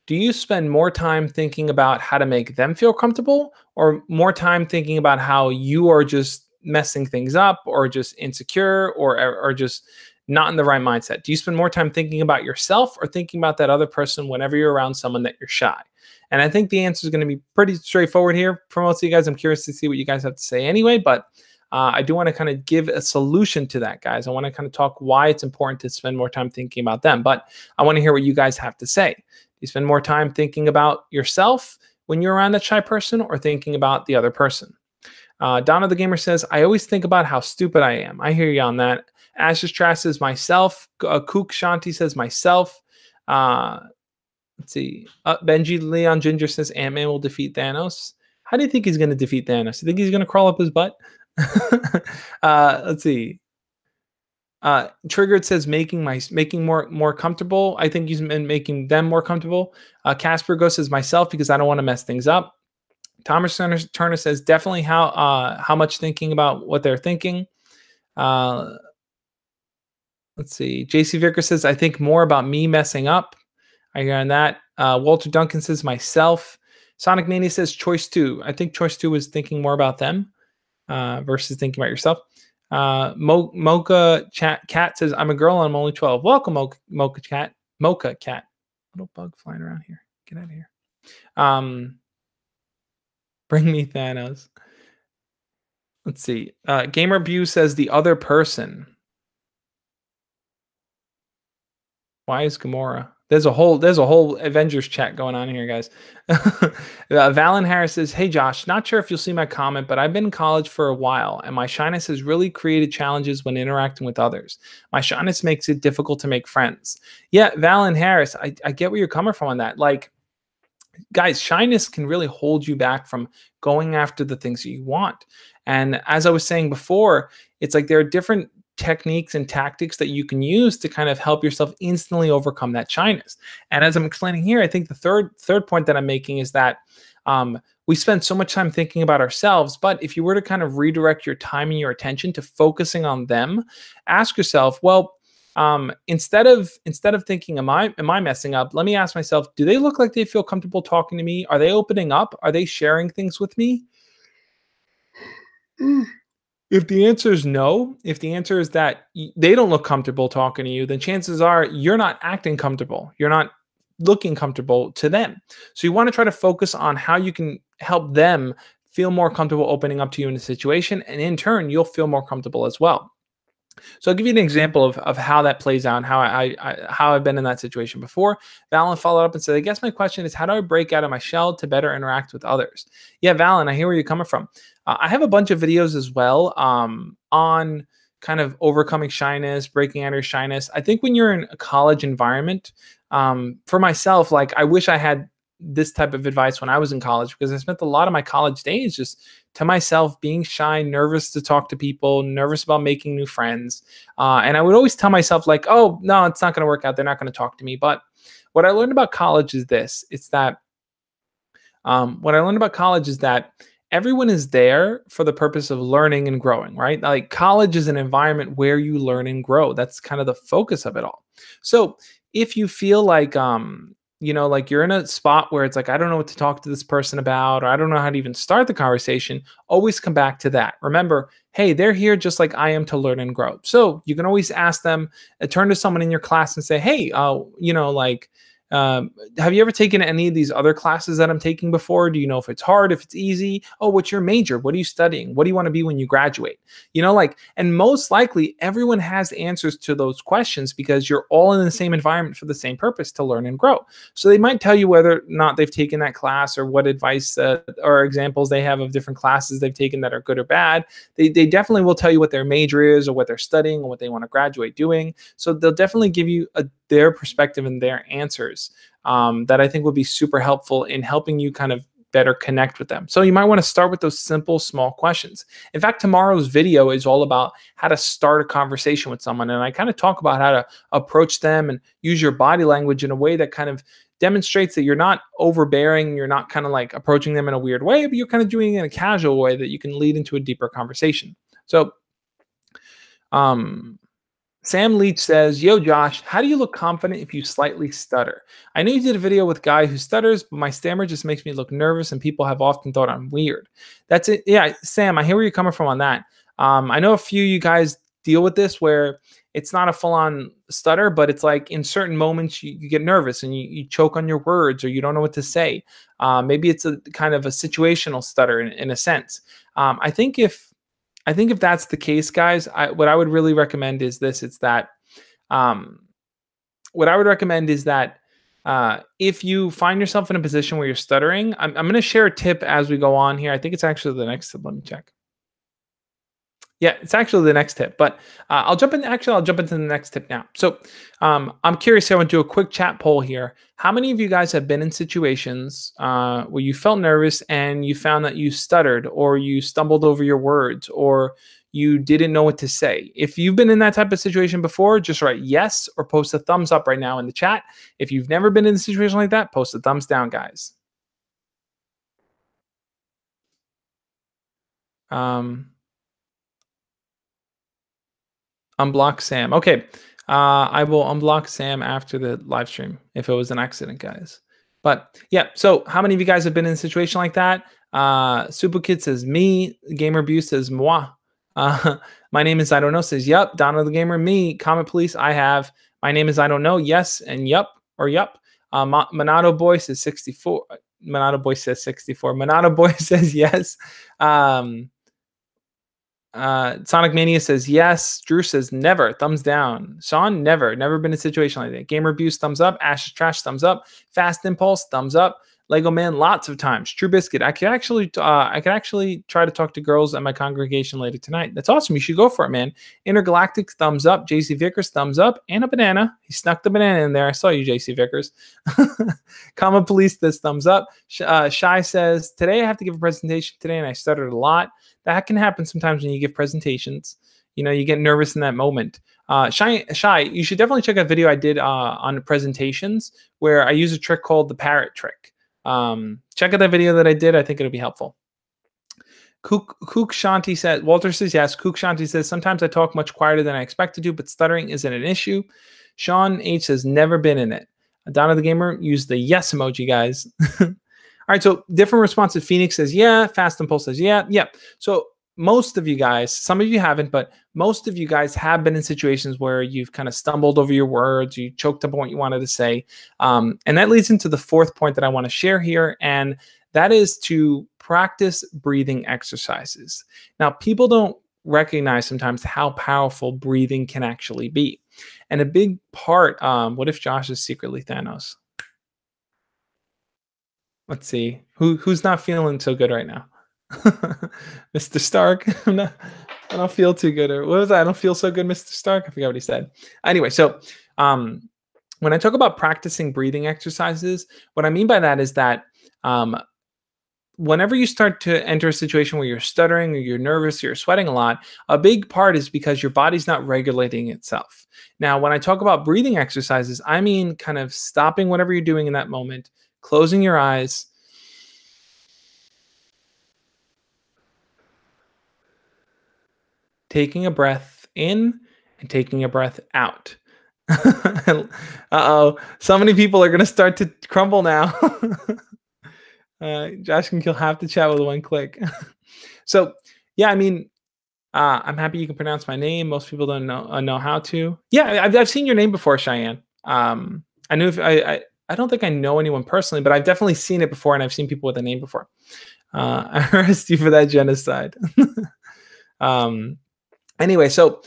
do you spend more time thinking about how to make them feel comfortable or more time thinking about how you are just messing things up or just insecure or just not in the right mindset? Do you spend more time thinking about yourself or thinking about that other person whenever you're around someone that you're shy? And I think the answer is going to be pretty straightforward here for most of you guys. I'm curious to see what you guys have to say anyway, but I do want to kind of give a solution to that, guys. I want to kind of talk why it's important to spend more time thinking about them, but I want to hear what you guys have to say. Do you spend more time thinking about yourself when you're around that shy person or thinking about the other person? Donna the Gamer says, I always think about how stupid I am. I hear you on that. Ashes Trash says myself. Kook Shanti says myself. Let's see. Benji Leon Ginger says Ant-Man will defeat Thanos. How do you think he's going to defeat Thanos? You think he's going to crawl up his butt? Let's see. Triggered says making more comfortable. I think he's been making them more comfortable. Casper Go says myself because I don't want to mess things up. Thomas Turner says definitely how much thinking about what they're thinking. Let's see. JC Vicker says I think more about me messing up. I hear on that. Walter Duncan says myself. Sonic Mania says choice 2. I think choice 2 is thinking more about them versus thinking about yourself. Mocha Cat says I'm a girl and I'm only 12. Welcome, Mocha Cat. Little bug flying around here. Get out of here. Bring me Thanos. Let's see. Gamer Bew says the other person. Why is Gamora? There's a whole Avengers chat going on here, guys. Valen Harris says, hey, Josh, not sure if you'll see my comment, but I've been in college for a while, and my shyness has really created challenges when interacting with others. My shyness makes it difficult to make friends. Yeah, Valen Harris, I get where you're coming from on that. Like, guys, shyness can really hold you back from going after the things that you want. And as I was saying before, it's like there are different techniques and tactics that you can use to kind of help yourself instantly overcome that shyness. And as I'm explaining here, I think the third point that I'm making is that we spend so much time thinking about ourselves, but if you were to kind of redirect your time and your attention to focusing on them, ask yourself, well, instead of thinking, am I messing up? Let me ask myself, do they look like they feel comfortable talking to me? Are they opening up? Are they sharing things with me? If the answer is no, if the answer is that they don't look comfortable talking to you, then chances are you're not acting comfortable. You're not looking comfortable to them. So you want to try to focus on how you can help them feel more comfortable opening up to you in a situation. And in turn, you'll feel more comfortable as well. So I'll give you an example of how that plays out and how I've been in that situation before. Valen followed up and said, I guess my question is, how do I break out of my shell to better interact with others? Yeah, Valen, I hear where you're coming from. I have a bunch of videos as well on kind of overcoming shyness, breaking out of your shyness. I think when you're in a college environment, for myself, like I wish I had this type of advice when I was in college because I spent a lot of my college days just to myself, being shy, nervous to talk to people, nervous about making new friends. And I would always tell myself like, oh, no, it's not going to work out. They're not going to talk to me. But what I learned about college is this. It's that what I learned about college is that everyone is there for the purpose of learning and growing, right? Like college is an environment where you learn and grow. That's kind of the focus of it all. So if you feel like, like you're in a spot where it's like, I don't know what to talk to this person about, or I don't know how to even start the conversation, always come back to that. Remember, hey, they're here just like I am to learn and grow. So you can always ask them, turn to someone in your class and say, hey, have you ever taken any of these other classes that I'm taking before? Do you know if it's hard, if it's easy? Oh, what's your major? What are you studying? What do you want to be when you graduate? And most likely everyone has answers to those questions because you're all in the same environment for the same purpose, to learn and grow. So they might tell you whether or not they've taken that class or what advice or examples they have of different classes they've taken that are good or bad. They definitely will tell you what their major is or what they're studying or what they want to graduate doing. So they'll definitely give you their perspective and their answers that I think will be super helpful in helping you kind of better connect with them. So you might want to start with those simple, small questions. In fact, tomorrow's video is all about how to start a conversation with someone. And I kind of talk about how to approach them and use your body language in a way that kind of demonstrates that you're not overbearing, you're not kind of like approaching them in a weird way, but you're kind of doing it in a casual way that you can lead into a deeper conversation. So, Sam Leach says, "Yo, Josh, how do you look confident if you slightly stutter? I know you did a video with a guy who stutters, but my stammer just makes me look nervous, and people have often thought I'm weird." That's it. Yeah, Sam, I hear where you're coming from on that. I know a few of you guys deal with this where it's not a full-on stutter, but it's like in certain moments you get nervous and you choke on your words or you don't know what to say. Maybe it's a kind of a situational stutter in a sense. I think if that's the case, guys, what I would really recommend is this. It's that um, what I would recommend is that if you find yourself in a position where you're stuttering, I'm going to share a tip as we go on here. I think it's actually the next tip. Let me check. Yeah, it's actually the next tip, but I'll jump in. Actually, I'll jump into the next tip now. So I'm curious here. I want to do a quick chat poll here. How many of you guys have been in situations where you felt nervous and you found that you stuttered or you stumbled over your words or you didn't know what to say? If you've been in that type of situation before, just write yes or post a thumbs up right now in the chat. If you've never been in a situation like that, post a thumbs down, guys. Um, Unblock Sam. Okay. I will unblock Sam after the live stream if it was an accident, guys. But yeah, so how many of you guys have been in a situation like that? Super Kid says me. Gamer Abuse says moi. Uh, my name is I don't know says yup. Donna the Gamer me. Comment Police I have. My name is I don't know. Yes and yup or yup. Monado Boy says 64. Monado Boy says 64. Monado Boy says yes. Sonic Mania says yes. Drew says never. Thumbs down. Sean, never been in a situation like that. Gamer Abuse, thumbs up. Ash is Trash, thumbs up. Fast Impulse, thumbs up. Lego Man, lots of times. True Biscuit, I could actually try to talk to girls at my congregation later tonight. That's awesome. You should go for it, man. Intergalactic, thumbs up. JC Vickers, thumbs up, and a banana. He snuck the banana in there. I saw you, JC Vickers. Common Police, this thumbs up. Shy says today I have to give a presentation today, and I stuttered a lot. That can happen sometimes when you give presentations. You know, you get nervous in that moment. Shy, you should definitely check out a video I did on presentations where I use a trick called the parrot trick. Check out that video that I did. I think it'll be helpful. Kook Shanti says, Walter says yes. Kook Shanti says, sometimes I talk much quieter than I expect to, but stuttering isn't an issue. Sean H says, never been in it. Donna the Gamer, use the yes emoji, guys. All right, so different responses. Phoenix says, yeah. Fast Impulse says, yeah. So most of you guys, some of you haven't, but most of you guys have been in situations where you've kind of stumbled over your words, you choked up on what you wanted to say. And that leads into the fourth point that I want to share here, and that is to practice breathing exercises. Now, people don't recognize sometimes how powerful breathing can actually be. And a big part, what if Josh is secretly Thanos? Let's see. Who's not feeling so good right now? Mr. Stark. I don't feel too good. Or what was that? I don't feel so good, Mr. Stark. I forgot what he said. Anyway, so when I talk about practicing breathing exercises, what I mean by that is that whenever you start to enter a situation where you're stuttering or you're nervous or you're sweating a lot, a big part is because your body's not regulating itself. Now, when I talk about breathing exercises, I mean kind of stopping whatever you're doing in that moment, closing your eyes, taking a breath in and taking a breath out. Uh-oh, so many people are going to start to crumble now. Josh can kill half the chat with one click. So, yeah, I mean, I'm happy you can pronounce my name. Most people don't know how to. Yeah, I've seen your name before, Cheyenne. I knew I don't think I know anyone personally, but I've definitely seen it before, and I've seen people with a name before. I arrest you for that genocide. Anyway, so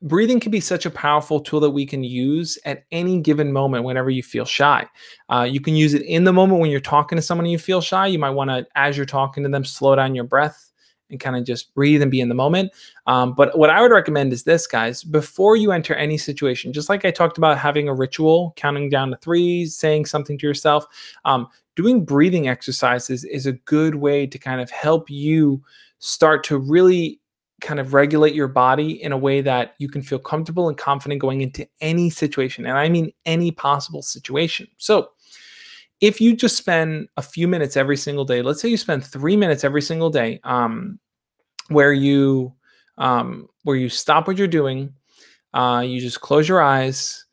breathing can be such a powerful tool that we can use at any given moment whenever you feel shy. You can use it in the moment when you're talking to someone and you feel shy. You might want to, as you're talking to them, slow down your breath and kind of just breathe and be in the moment. But what I would recommend is this, guys, before you enter any situation, just like I talked about having a ritual, counting down to 3, saying something to yourself, doing breathing exercises is a good way to kind of help you start to really kind of regulate your body in a way that you can feel comfortable and confident going into any situation. And I mean any possible situation. So if you just spend a few minutes every single day, let's say you spend 3 minutes every single day, where you stop what you're doing, You just close your eyes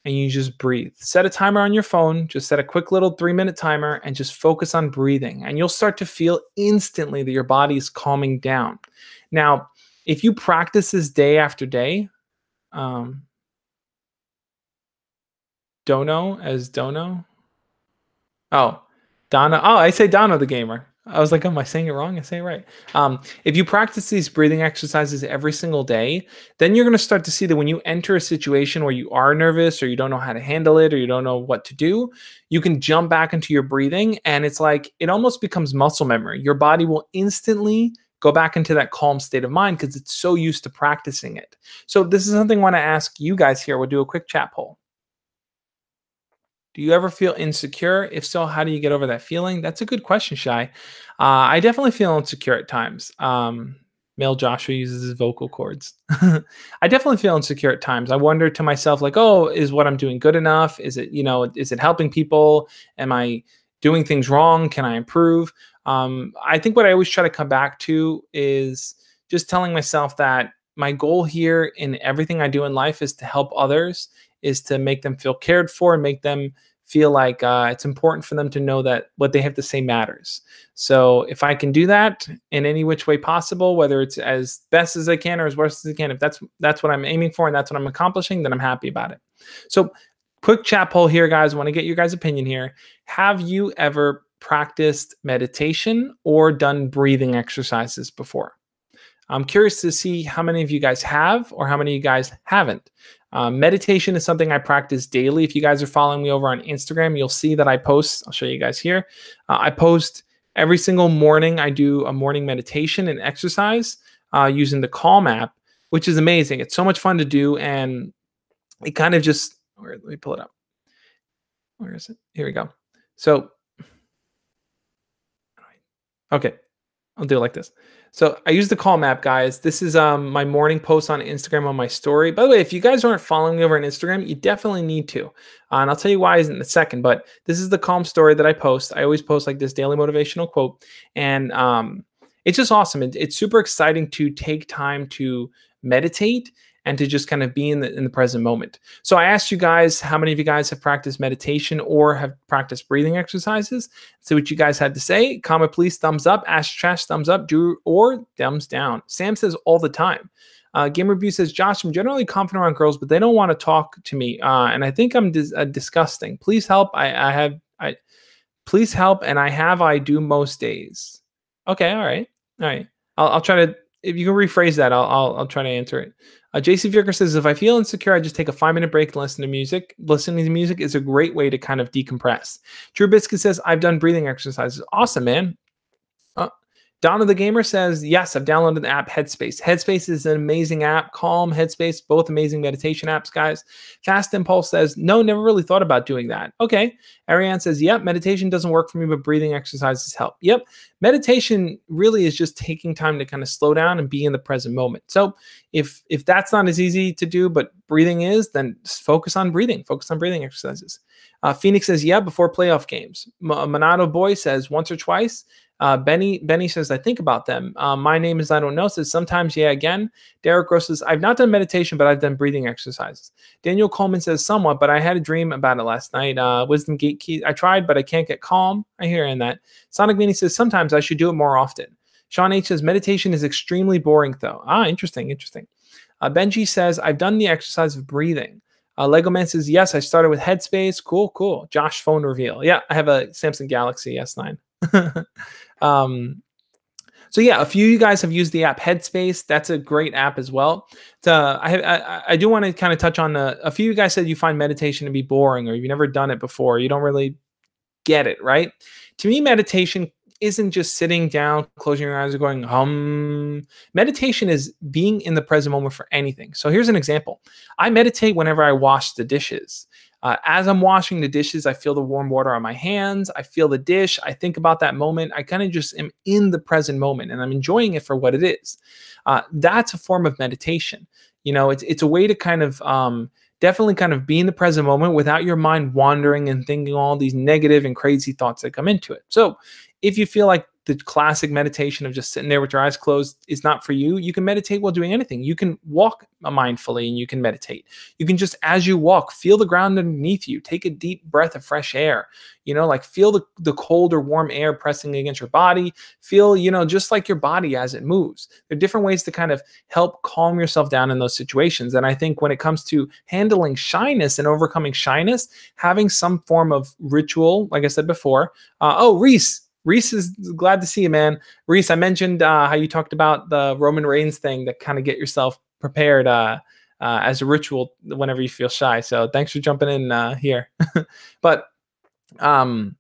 and you just breathe. Set a timer on your phone, just set a quick little 3-minute timer and just focus on breathing. And you'll start to feel instantly that your body is calming down. Now, if you practice this day after day, um, Dono. Oh, Donna. Oh, I say Donna the gamer. I was like, am I saying it wrong? I say it right. If you practice these breathing exercises every single day, then you're going to start to see that when you enter a situation where you are nervous or you don't know how to handle it or you don't know what to do, you can jump back into your breathing. And it's like it almost becomes muscle memory. Your body will instantly go back into that calm state of mind because it's so used to practicing it. So, this is something I want to ask you guys here. We'll do a quick chat poll. Do you ever feel insecure? If so, how do you get over that feeling? That's a good question, Shy. I definitely feel insecure at times. Male Joshua uses his vocal cords. I definitely feel insecure at times. I wonder to myself, like, oh, is what I'm doing good enough? Is it, is it helping people? Am I doing things wrong? Can I improve? I think what I always try to come back to is just telling myself that my goal here in everything I do in life is to help others, is to make them feel cared for and make them feel like it's important for them to know that what they have to say matters. So if I can do that in any which way possible, whether it's as best as I can or as worst as I can, if that's what I'm aiming for and that's what I'm accomplishing, then I'm happy about it. So quick chat poll here, guys. I want to get your guys' opinion here. Have you ever practiced meditation or done breathing exercises before? I'm curious to see how many of you guys have or how many of you guys haven't. Meditation is something I practice daily. If you guys are following me over on Instagram, you'll see that I post. I'll show you guys here. I post every single morning. I do a morning meditation and exercise using the Calm app, which is amazing. It's so much fun to do. And it kind of just, let me pull it up. Where is it? Here we go. So, okay. I'll do it like this. So I use the Calm app, guys. This is my morning post on Instagram on my story. By the way, if you guys aren't following me over on Instagram, you definitely need to. And I'll tell you why in a second. But this is the Calm story that I post. I always post like this daily motivational quote. And it's just awesome. It's super exciting to take time to meditate and to just kind of be in the present moment. So I asked you guys, how many of you guys have practiced meditation or have practiced breathing exercises? See what you guys had to say. Comment, please. Thumbs up. Ash Trash, thumbs up. Do or thumbs down. Sam says all the time. Game Review says, Josh, I'm generally confident around girls, but they don't want to talk to me. And I think I'm disgusting. Please help. Please help. And I do most days. Okay. All right. I'll try to, if you can rephrase that, I'll try to answer it. JC Vicker says, if I feel insecure, I just take a 5-minute break and listen to music. Listening to music is a great way to kind of decompress. Drew Biscuit says, I've done breathing exercises. Awesome, man. Donna the Gamer says, yes, I've downloaded the app Headspace. Headspace is an amazing app. Calm, Headspace, both amazing meditation apps, guys. Fast Impulse says, no, never really thought about doing that. Okay. Ariane says, yep, meditation doesn't work for me, but breathing exercises help. Yep. Meditation really is just taking time to kind of slow down and be in the present moment. So if that's not as easy to do, but breathing is, then just focus on breathing. Focus on breathing exercises. Phoenix says, yeah, before playoff games. Monado Boy says, once or twice. Benny says, I think about them. My name is I don't know says sometimes, yeah, again. Derek Gross says, I've not done meditation, but I've done breathing exercises. Daniel Coleman says somewhat, but I had a dream about it last night. Wisdom Gate Key, I tried, but I can't get calm. I hear in that. Sonic Mini says, sometimes I should do it more often. Sean H says, meditation is extremely boring though. Interesting. Benji says, I've done the exercise of breathing. Lego Man says, yes, I started with Headspace. Cool. Josh phone reveal. Yeah, I have a Samsung Galaxy S9. So yeah, a few of you guys have used the app Headspace. That's a great app as well. I do want to kind of touch on a few of you guys said you find meditation to be boring or you've never done it before. You don't really get it, right? To me, meditation isn't just sitting down, closing your eyes and going, hum. Meditation is being in the present moment for anything. So here's an example. I meditate whenever I wash the dishes. As I'm washing the dishes, I feel the warm water on my hands. I feel the dish. I think about that moment. I kind of just am in the present moment and I'm enjoying it for what it is. That's a form of meditation. It's a way to kind of definitely kind of be in the present moment without your mind wandering and thinking all these negative and crazy thoughts that come into it. So if you feel like the classic meditation of just sitting there with your eyes closed is not for you, you can meditate while doing anything. You can walk mindfully and you can meditate. You can just, as you walk, feel the ground underneath you. Take a deep breath of fresh air. Like feel the cold or warm air pressing against your body. Feel, just like your body as it moves. There are different ways to kind of help calm yourself down in those situations. And I think when it comes to handling shyness and overcoming shyness, having some form of ritual, like I said before. Reese is glad to see you, man. Reese, I mentioned how you talked about the Roman Reigns thing to kind of get yourself prepared as a ritual whenever you feel shy. So thanks for jumping in here. But so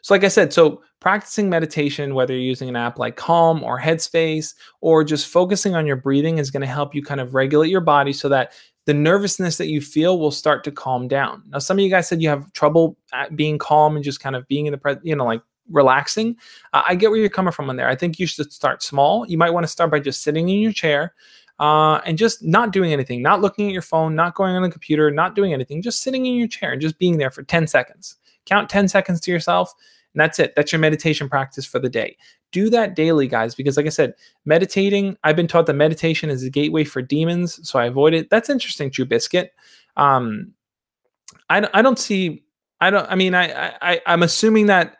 like I said, so practicing meditation, whether you're using an app like Calm or Headspace, or just focusing on your breathing, is going to help you kind of regulate your body so that the nervousness that you feel will start to calm down. Now, some of you guys said you have trouble at being calm and just kind of being in the present, like relaxing. I get where you're coming from on there. I think you should start small. You might want to start by just sitting in your chair and just not doing anything, not looking at your phone, not going on the computer, not doing anything, just sitting in your chair and just being there for 10 seconds. Count 10 seconds to yourself, and that's it. That's your meditation practice for the day. Do that daily, guys, because like I said, meditating, I've been taught that meditation is a gateway for demons, so I avoid it. That's interesting, True Biscuit. I'm assuming that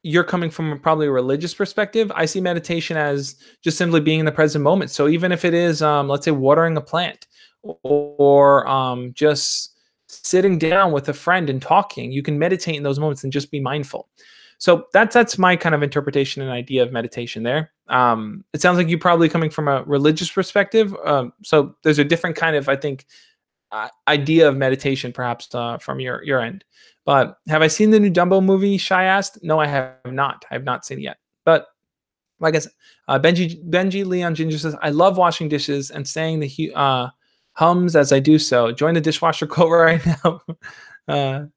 you're coming from probably a religious perspective. I see meditation as just simply being in the present moment. So even if it is, let's say, watering a plant or just sitting down with a friend and talking, you can meditate in those moments and just be mindful. So that's my kind of interpretation and idea of meditation there. It sounds like you're probably coming from a religious perspective. So there's a different kind of, I think, idea of meditation perhaps from your end. But have I seen the new Dumbo movie? Shy asked. No, I have not. I have not seen it yet. But like I said, Benji Leon Ginger says, I love washing dishes and saying the hums as I do so. Join the dishwasher cult right now.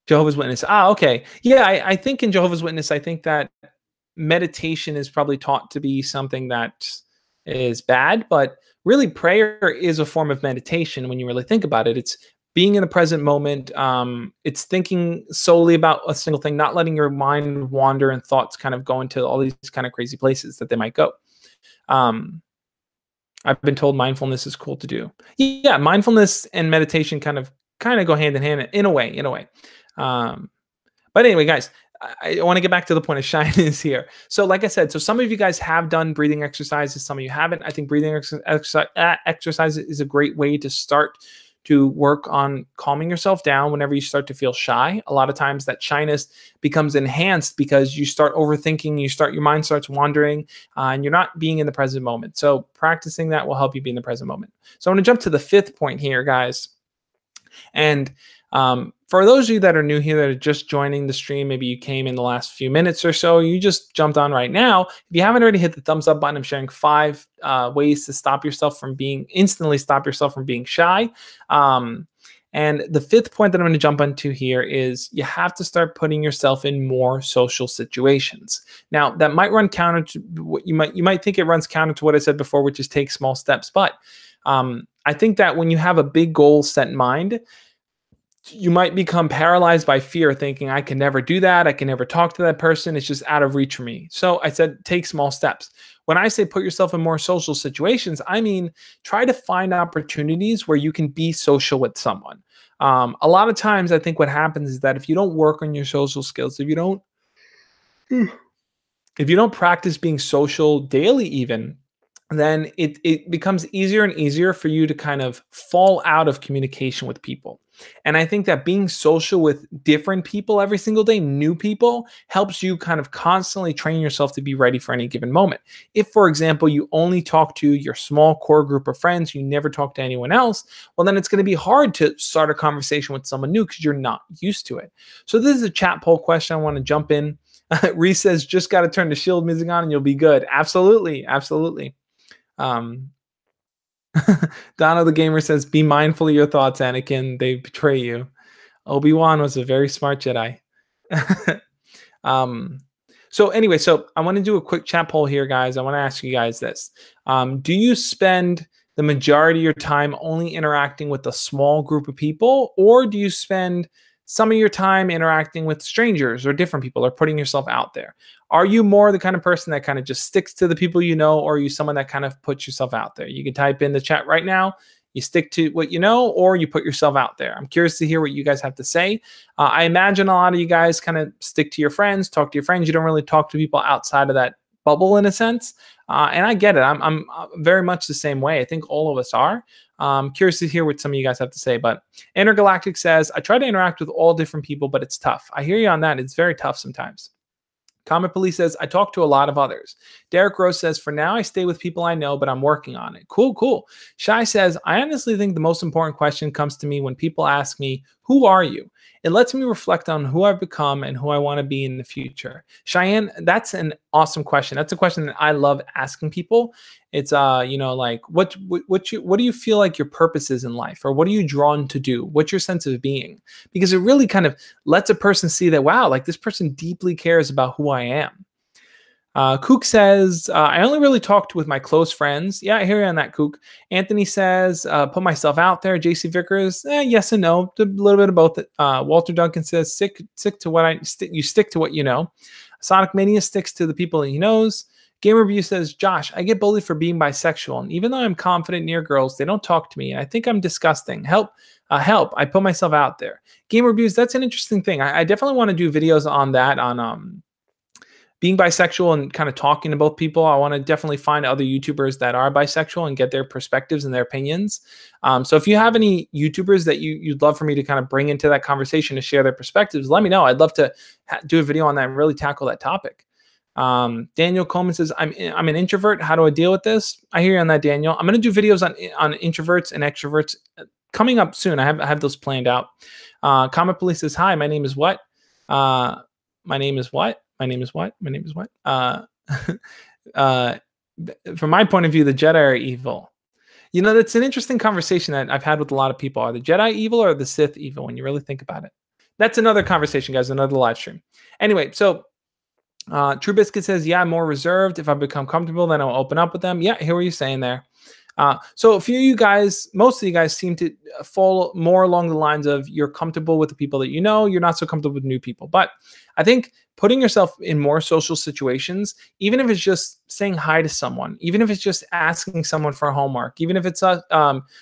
Jehovah's Witness. Okay. Yeah, I think in Jehovah's Witness, I think that meditation is probably taught to be something that is bad, but really prayer is a form of meditation when you really think about it. It's being in the present moment. It's thinking solely about a single thing, not letting your mind wander and thoughts kind of go into all these kind of crazy places that they might go. I've been told mindfulness is cool to do. Yeah, mindfulness and meditation kind of go hand in hand in a way. But anyway, guys, I want to get back to the point of shyness here. So like I said, so some of you guys have done breathing exercises, some of you haven't. I think breathing exercise is a great way to start to work on calming yourself down whenever you start to feel shy. A lot of times that shyness becomes enhanced because you start overthinking, your mind starts wandering, and you're not being in the present moment. So practicing that will help you be in the present moment. So I'm going to jump to the 5th point here, guys. And for those of you that are new here, that are just joining the stream, maybe you came in the last few minutes or so, you just jumped on right now. If you haven't already hit the thumbs up button, I'm sharing 5 ways to stop yourself from being shy. And the 5th point that I'm going to jump onto here is you have to start putting yourself in more social situations. Now, that might run counter to what you might think it runs counter to what I said before, which is take small steps. But I think that when you have a big goal set in mind, you might become paralyzed by fear, thinking, I can never do that. I can never talk to that person. It's just out of reach for me. So I said, take small steps. When I say put yourself in more social situations, I mean, try to find opportunities where you can be social with someone. A lot of times, I think what happens is that if you don't work on your social skills, if you don't practice being social daily even, then it becomes easier and easier for you to kind of fall out of communication with people. And I think that being social with different people every single day, new people, helps you kind of constantly train yourself to be ready for any given moment. If, for example, you only talk to your small core group of friends, you never talk to anyone else, well, then it's going to be hard to start a conversation with someone new because you're not used to it. So this is a chat poll question I want to jump in. Reese says, just got to turn the shield music on and you'll be good. Absolutely. Absolutely. Donna the Gamer says, be mindful of your thoughts, Anakin. They betray you. Obi-Wan was a very smart Jedi. So anyway, so I want to do a quick chat poll here, guys. I want to ask you guys this. Do you spend the majority of your time only interacting with a small group of people, or do you spend some of your time interacting with strangers or different people or putting yourself out there? Are you more the kind of person that kind of just sticks to the people you know, or are you someone that kind of puts yourself out there? You can type in the chat right now. You stick to what you know, or you put yourself out there. I'm curious to hear what you guys have to say. I imagine a lot of you guys kind of stick to your friends, talk to your friends. You don't really talk to people outside of that bubble in a sense. And I get it. I'm very much the same way. I think all of us are. Curious to hear what some of you guys have to say. But Intergalactic says, I try to interact with all different people, but it's tough. I hear you on that. It's very tough sometimes. Comet Police says, I talk to a lot of others. Derek Rose says, for now, I stay with people I know, but I'm working on it. Cool, cool. Shy says, I honestly think the most important question comes to me when people ask me, who are you? It lets me reflect on who I've become and who I want to be in the future. Cheyenne, that's an awesome question. That's a question that I love asking people. It's like what do you feel like your purpose is in life, or what are you drawn to do? What's your sense of being? Because it really kind of lets a person see that, wow, like this person deeply cares about who I am. Kook says, I only really talked with my close friends. Yeah, I hear you on that, Kook. Anthony says, put myself out there. JC Vickers, yes and no, a little bit of both. Walter Duncan says, stick to what you stick to what you know. Sonic Mania sticks to the people he knows. Game Review says, Josh, I get bullied for being bisexual, and even though I'm confident near girls, they don't talk to me, and I think I'm disgusting. Help. I put myself out there. Game Reviews, that's an interesting thing. I definitely want to do videos on that, on being bisexual and kind of talking to both people. I want to definitely find other YouTubers that are bisexual and get their perspectives and their opinions. So if you have any YouTubers that you'd love for me to kind of bring into that conversation to share their perspectives, let me know. I'd love to do a video on that and really tackle that topic. Daniel Coleman says, I'm an introvert. How do I deal with this? I hear you on that, Daniel. I'm going to do videos on introverts and extroverts coming up soon. I have those planned out. Comet Police says, hi, my name is what? My name is what? My name is what? My name is what? From my point of view, the Jedi are evil. You know, that's an interesting conversation that I've had with a lot of people. Are the Jedi evil or the Sith evil when you really think about it? That's another conversation, guys, another live stream. Anyway, so True Biscuit says, yeah, I'm more reserved. If I become comfortable, then I'll open up with them. Yeah, I hear what you're saying there. So a few of you guys, most of you guys seem to fall more along the lines of you're comfortable with the people that you know, you're not so comfortable with new people. But I think putting yourself in more social situations, even if it's just saying hi to someone, even if it's just asking someone for homework, even if it's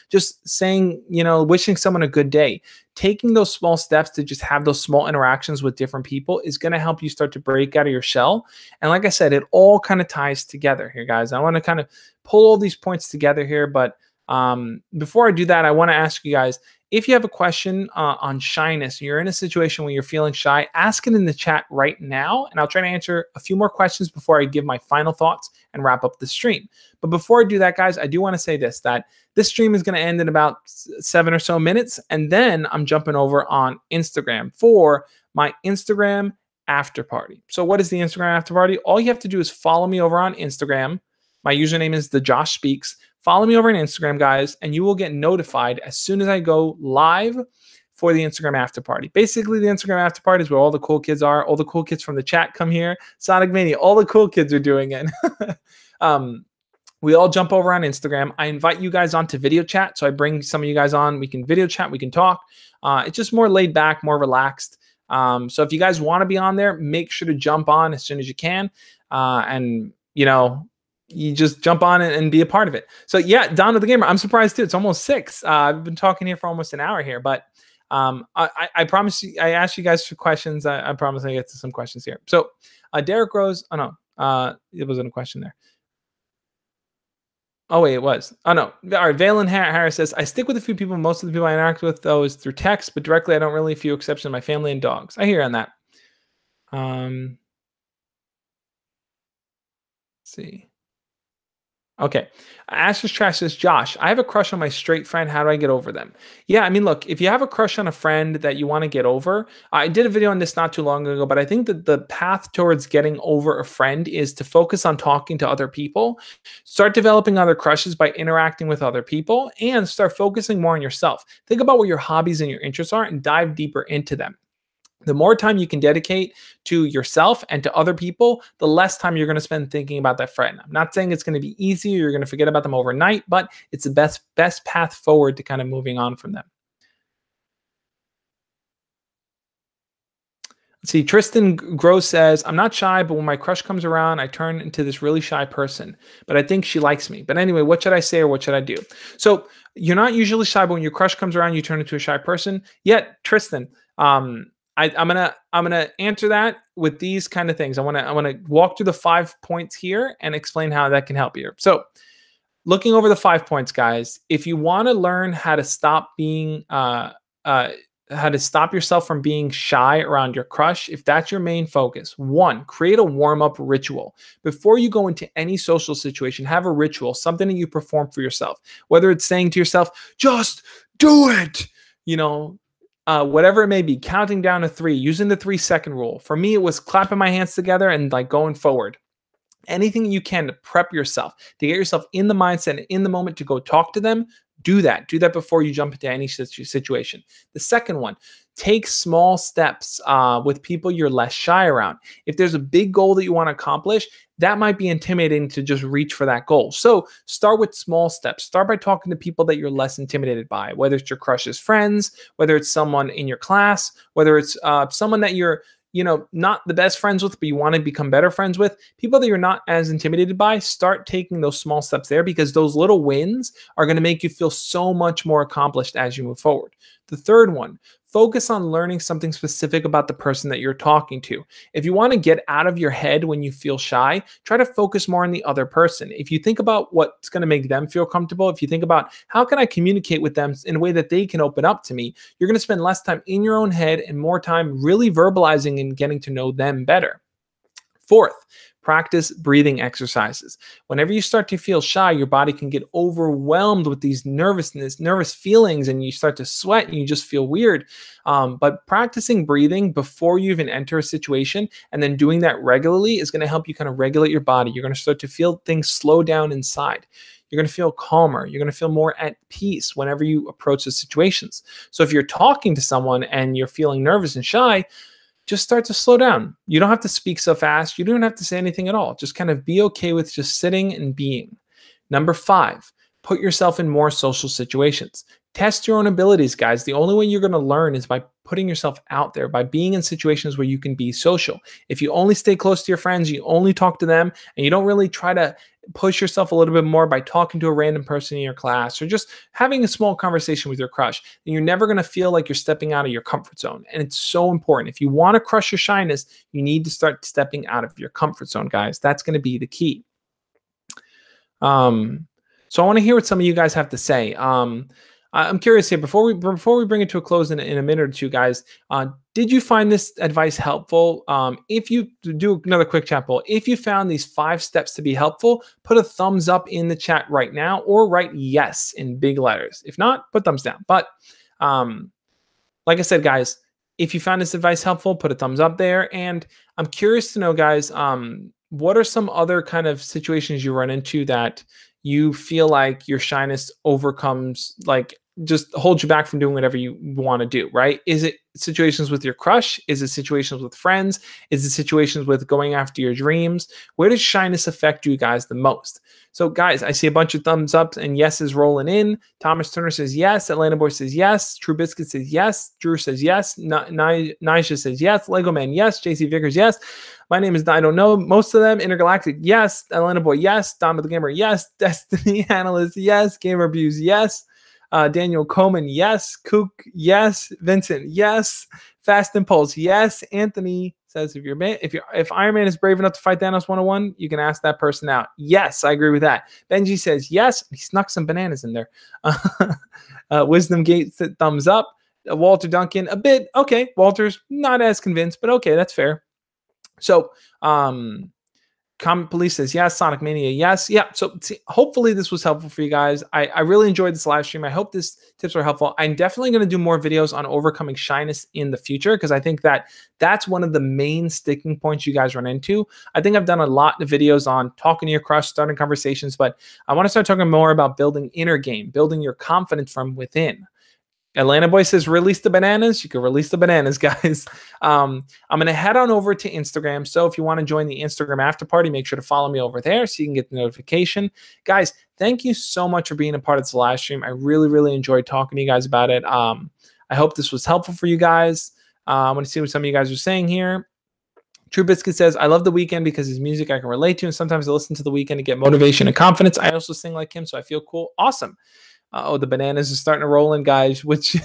just saying, wishing someone a good day, taking those small steps to just have those small interactions with different people is going to help you start to break out of your shell. And like I said, it all kind of ties together here, guys. I want to kind of pull all these points together here. But before I do that, I want to ask you guys, if you have a question on shyness, you're in a situation where you're feeling shy, ask it in the chat right now, and I'll try to answer a few more questions before I give my final thoughts and wrap up the stream. But before I do that, guys, I do want to say that this stream is going to end in about 7 or so minutes, and then I'm jumping over on Instagram for my Instagram after party. So what is the Instagram after party? All you have to do is follow me over on Instagram. My username is the Josh Speaks. Follow me over on Instagram, guys, and you will get notified as soon as I go live for the Instagram after party. Basically, the Instagram after party is where all the cool kids are. All the cool kids from the chat come here. Sonic Mania, all the cool kids are doing it. We all jump over on Instagram. I invite you guys onto video chat. So I bring some of you guys on. We can video chat. We can talk. It's just more laid back, more relaxed. So if you guys want to be on there, make sure to jump on as soon as you can. You just jump on it and be a part of it. So yeah, Don the Gamer, I'm surprised too. It's almost 6. I've been talking here for almost an hour here, but I promise you, I asked you guys for questions. I promise I get to some questions here. So Derek Rose, oh no, it wasn't a question there. Oh wait, it was. Oh no. All right, Valen Harris says, I stick with a few people. Most of the people I interact with though is through text, but directly I don't really, few exceptions, my family and dogs. I hear on that. Let's see. Okay. Ashes Trash says, Josh, I have a crush on my straight friend. How do I get over them? Yeah, I mean, look, if you have a crush on a friend that you want to get over, I did a video on this not too long ago, but I think that the path towards getting over a friend is to focus on talking to other people, start developing other crushes by interacting with other people, and start focusing more on yourself. Think about what your hobbies and your interests are and dive deeper into them. The more time you can dedicate to yourself and to other people, the less time you're going to spend thinking about that friend. I'm not saying it's going to be easy, you're going to forget about them overnight, but it's the best path forward to kind of moving on from them. See, Tristan Gross says, I'm not shy, but when my crush comes around, I turn into this really shy person. But I think she likes me. But anyway, what should I say or what should I do? So you're not usually shy, but when your crush comes around, you turn into a shy person. Yet, Tristan, I'm gonna answer that with these kind of things. I wanna walk through the 5 points here and explain how that can help you. So looking over the 5 points, guys, if you want to learn how to stop being uh, how to stop yourself from being shy around your crush, if that's your main focus, one, create a warm-up ritual. Before you go into any social situation, have a ritual, something that you perform for yourself. Whether it's saying to yourself, just do it, you know, whatever it may be, counting down to 3, using the 3-second rule. For me, it was clapping my hands together and like going forward. Anything you can to prep yourself, to get yourself in the mindset and in the moment to go talk to them, do that. Do that before you jump into any situation. The second one, take small steps with people you're less shy around. If there's a big goal that you want to accomplish, that might be intimidating to just reach for that goal. So start with small steps. Start by talking to people that you're less intimidated by, whether it's your crush's friends, whether it's someone in your class, whether it's someone that you're not the best friends with, but you want to become better friends with, people that you're not as intimidated by. Start taking those small steps there, because those little wins are going to make you feel so much more accomplished as you move forward. The third one, focus on learning something specific about the person that you're talking to. If you want to get out of your head when you feel shy, try to focus more on the other person. If you think about what's going to make them feel comfortable, if you think about how can I communicate with them in a way that they can open up to me, you're going to spend less time in your own head and more time really verbalizing and getting to know them better. Fourth, practice breathing exercises. Whenever you start to feel shy, your body can get overwhelmed with these nervous feelings, and you start to sweat and you just feel weird. But practicing breathing before you even enter a situation and then doing that regularly is going to help you kind of regulate your body. You're going to start to feel things slow down inside. You're going to feel calmer. You're going to feel more at peace whenever you approach the situations. So if you're talking to someone and you're feeling nervous and shy, just start to slow down. You don't have to speak so fast. You don't have to say anything at all. Just kind of be okay with just sitting and being. Number 5, put yourself in more social situations. Test your own abilities, guys. The only way you're going to learn is by putting yourself out there, by being in situations where you can be social. If you only stay close to your friends, you only talk to them, and you don't really try to push yourself a little bit more by talking to a random person in your class or just having a small conversation with your crush, then you're never going to feel like you're stepping out of your comfort zone. And it's so important. If you want to crush your shyness, you need to start stepping out of your comfort zone, guys. That's going to be the key. So I want to hear what some of you guys have to say. I'm curious here, before we bring it to a close in a minute or two, guys, did you find this advice helpful? If you do another quick chat poll, if you found these 5 steps to be helpful, put a thumbs up in the chat right now, or write yes in big letters. If not, put thumbs down. But like I said, guys, if you found this advice helpful, put a thumbs up there. And I'm curious to know, guys, what are some other kind of situations you run into that you feel like your shyness overcomes, like just holds you back from doing whatever you want to do, right? Is it situations with your crush? Is it situations with friends? Is it situations with going after your dreams? Where does shyness affect you guys the most? So guys, I see a bunch of thumbs ups and yeses rolling in. Thomas Turner says yes. Atlanta Boy says yes. True Biscuit says yes. Drew says yes. Nisha says yes. Lego Man, yes. JC Vickers, yes. My name is I don't know most of them. Intergalactic, yes. Atlanta Boy, yes. Donna the Gamer, yes. Destiny Analyst, yes. Gamer Abuse, yes. Daniel Coleman, yes. Kook, yes. Vincent, yes. Fast Impulse, yes. Anthony says if Iron Man is brave enough to fight Thanos 101, you can ask that person out. Yes, I agree with that. Benji says yes. He snuck some bananas in there. Wisdom Gate thumbs up. Walter Duncan, a bit okay. Walter's not as convinced, but okay, that's fair. So, Comic Police says yes. Sonic Mania, yes. Yeah. So hopefully this was helpful for you guys. I really enjoyed this live stream. I hope these tips are helpful. I'm definitely going to do more videos on overcoming shyness in the future, because I think that that's one of the main sticking points you guys run into. I think I've done a lot of videos on talking to your crush, starting conversations, but I want to start talking more about building inner game, building your confidence from within. Atlanta Boy says, release the bananas. You can release the bananas, guys. I'm going to head on over to Instagram. So if you want to join the Instagram after party, make sure to follow me over there so you can get the notification. Guys, thank you so much for being a part of this live stream. I really, really enjoyed talking to you guys about it. I hope this was helpful for you guys. I want to see what some of you guys are saying here. True Biscuit says, I love The Weeknd because his music I can relate to, and sometimes I listen to The Weeknd to get motivation and confidence. I also sing like him, so I feel cool. Awesome. Oh, the bananas are starting to roll in, guys, which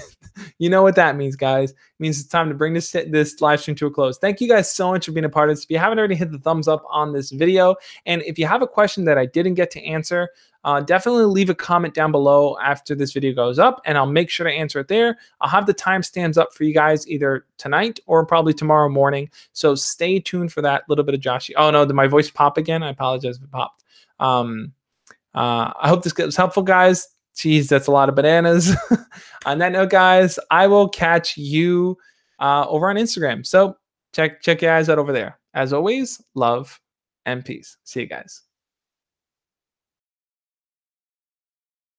you know what that means, guys. It means it's time to bring this live stream to a close. Thank you guys so much for being a part of this. If you haven't already, hit the thumbs up on this video. And if you have a question that I didn't get to answer, definitely leave a comment down below after this video goes up, and I'll make sure to answer it there. I'll have the timestamps up for you guys either tonight or probably tomorrow morning. So stay tuned for that little bit of Joshy. Oh, no, did my voice pop again? I apologize if it popped. I hope this was helpful, guys. Jeez, that's a lot of bananas. On that note, guys, I will catch you over on Instagram. So check you guys out over there. As always, love and peace. See you guys.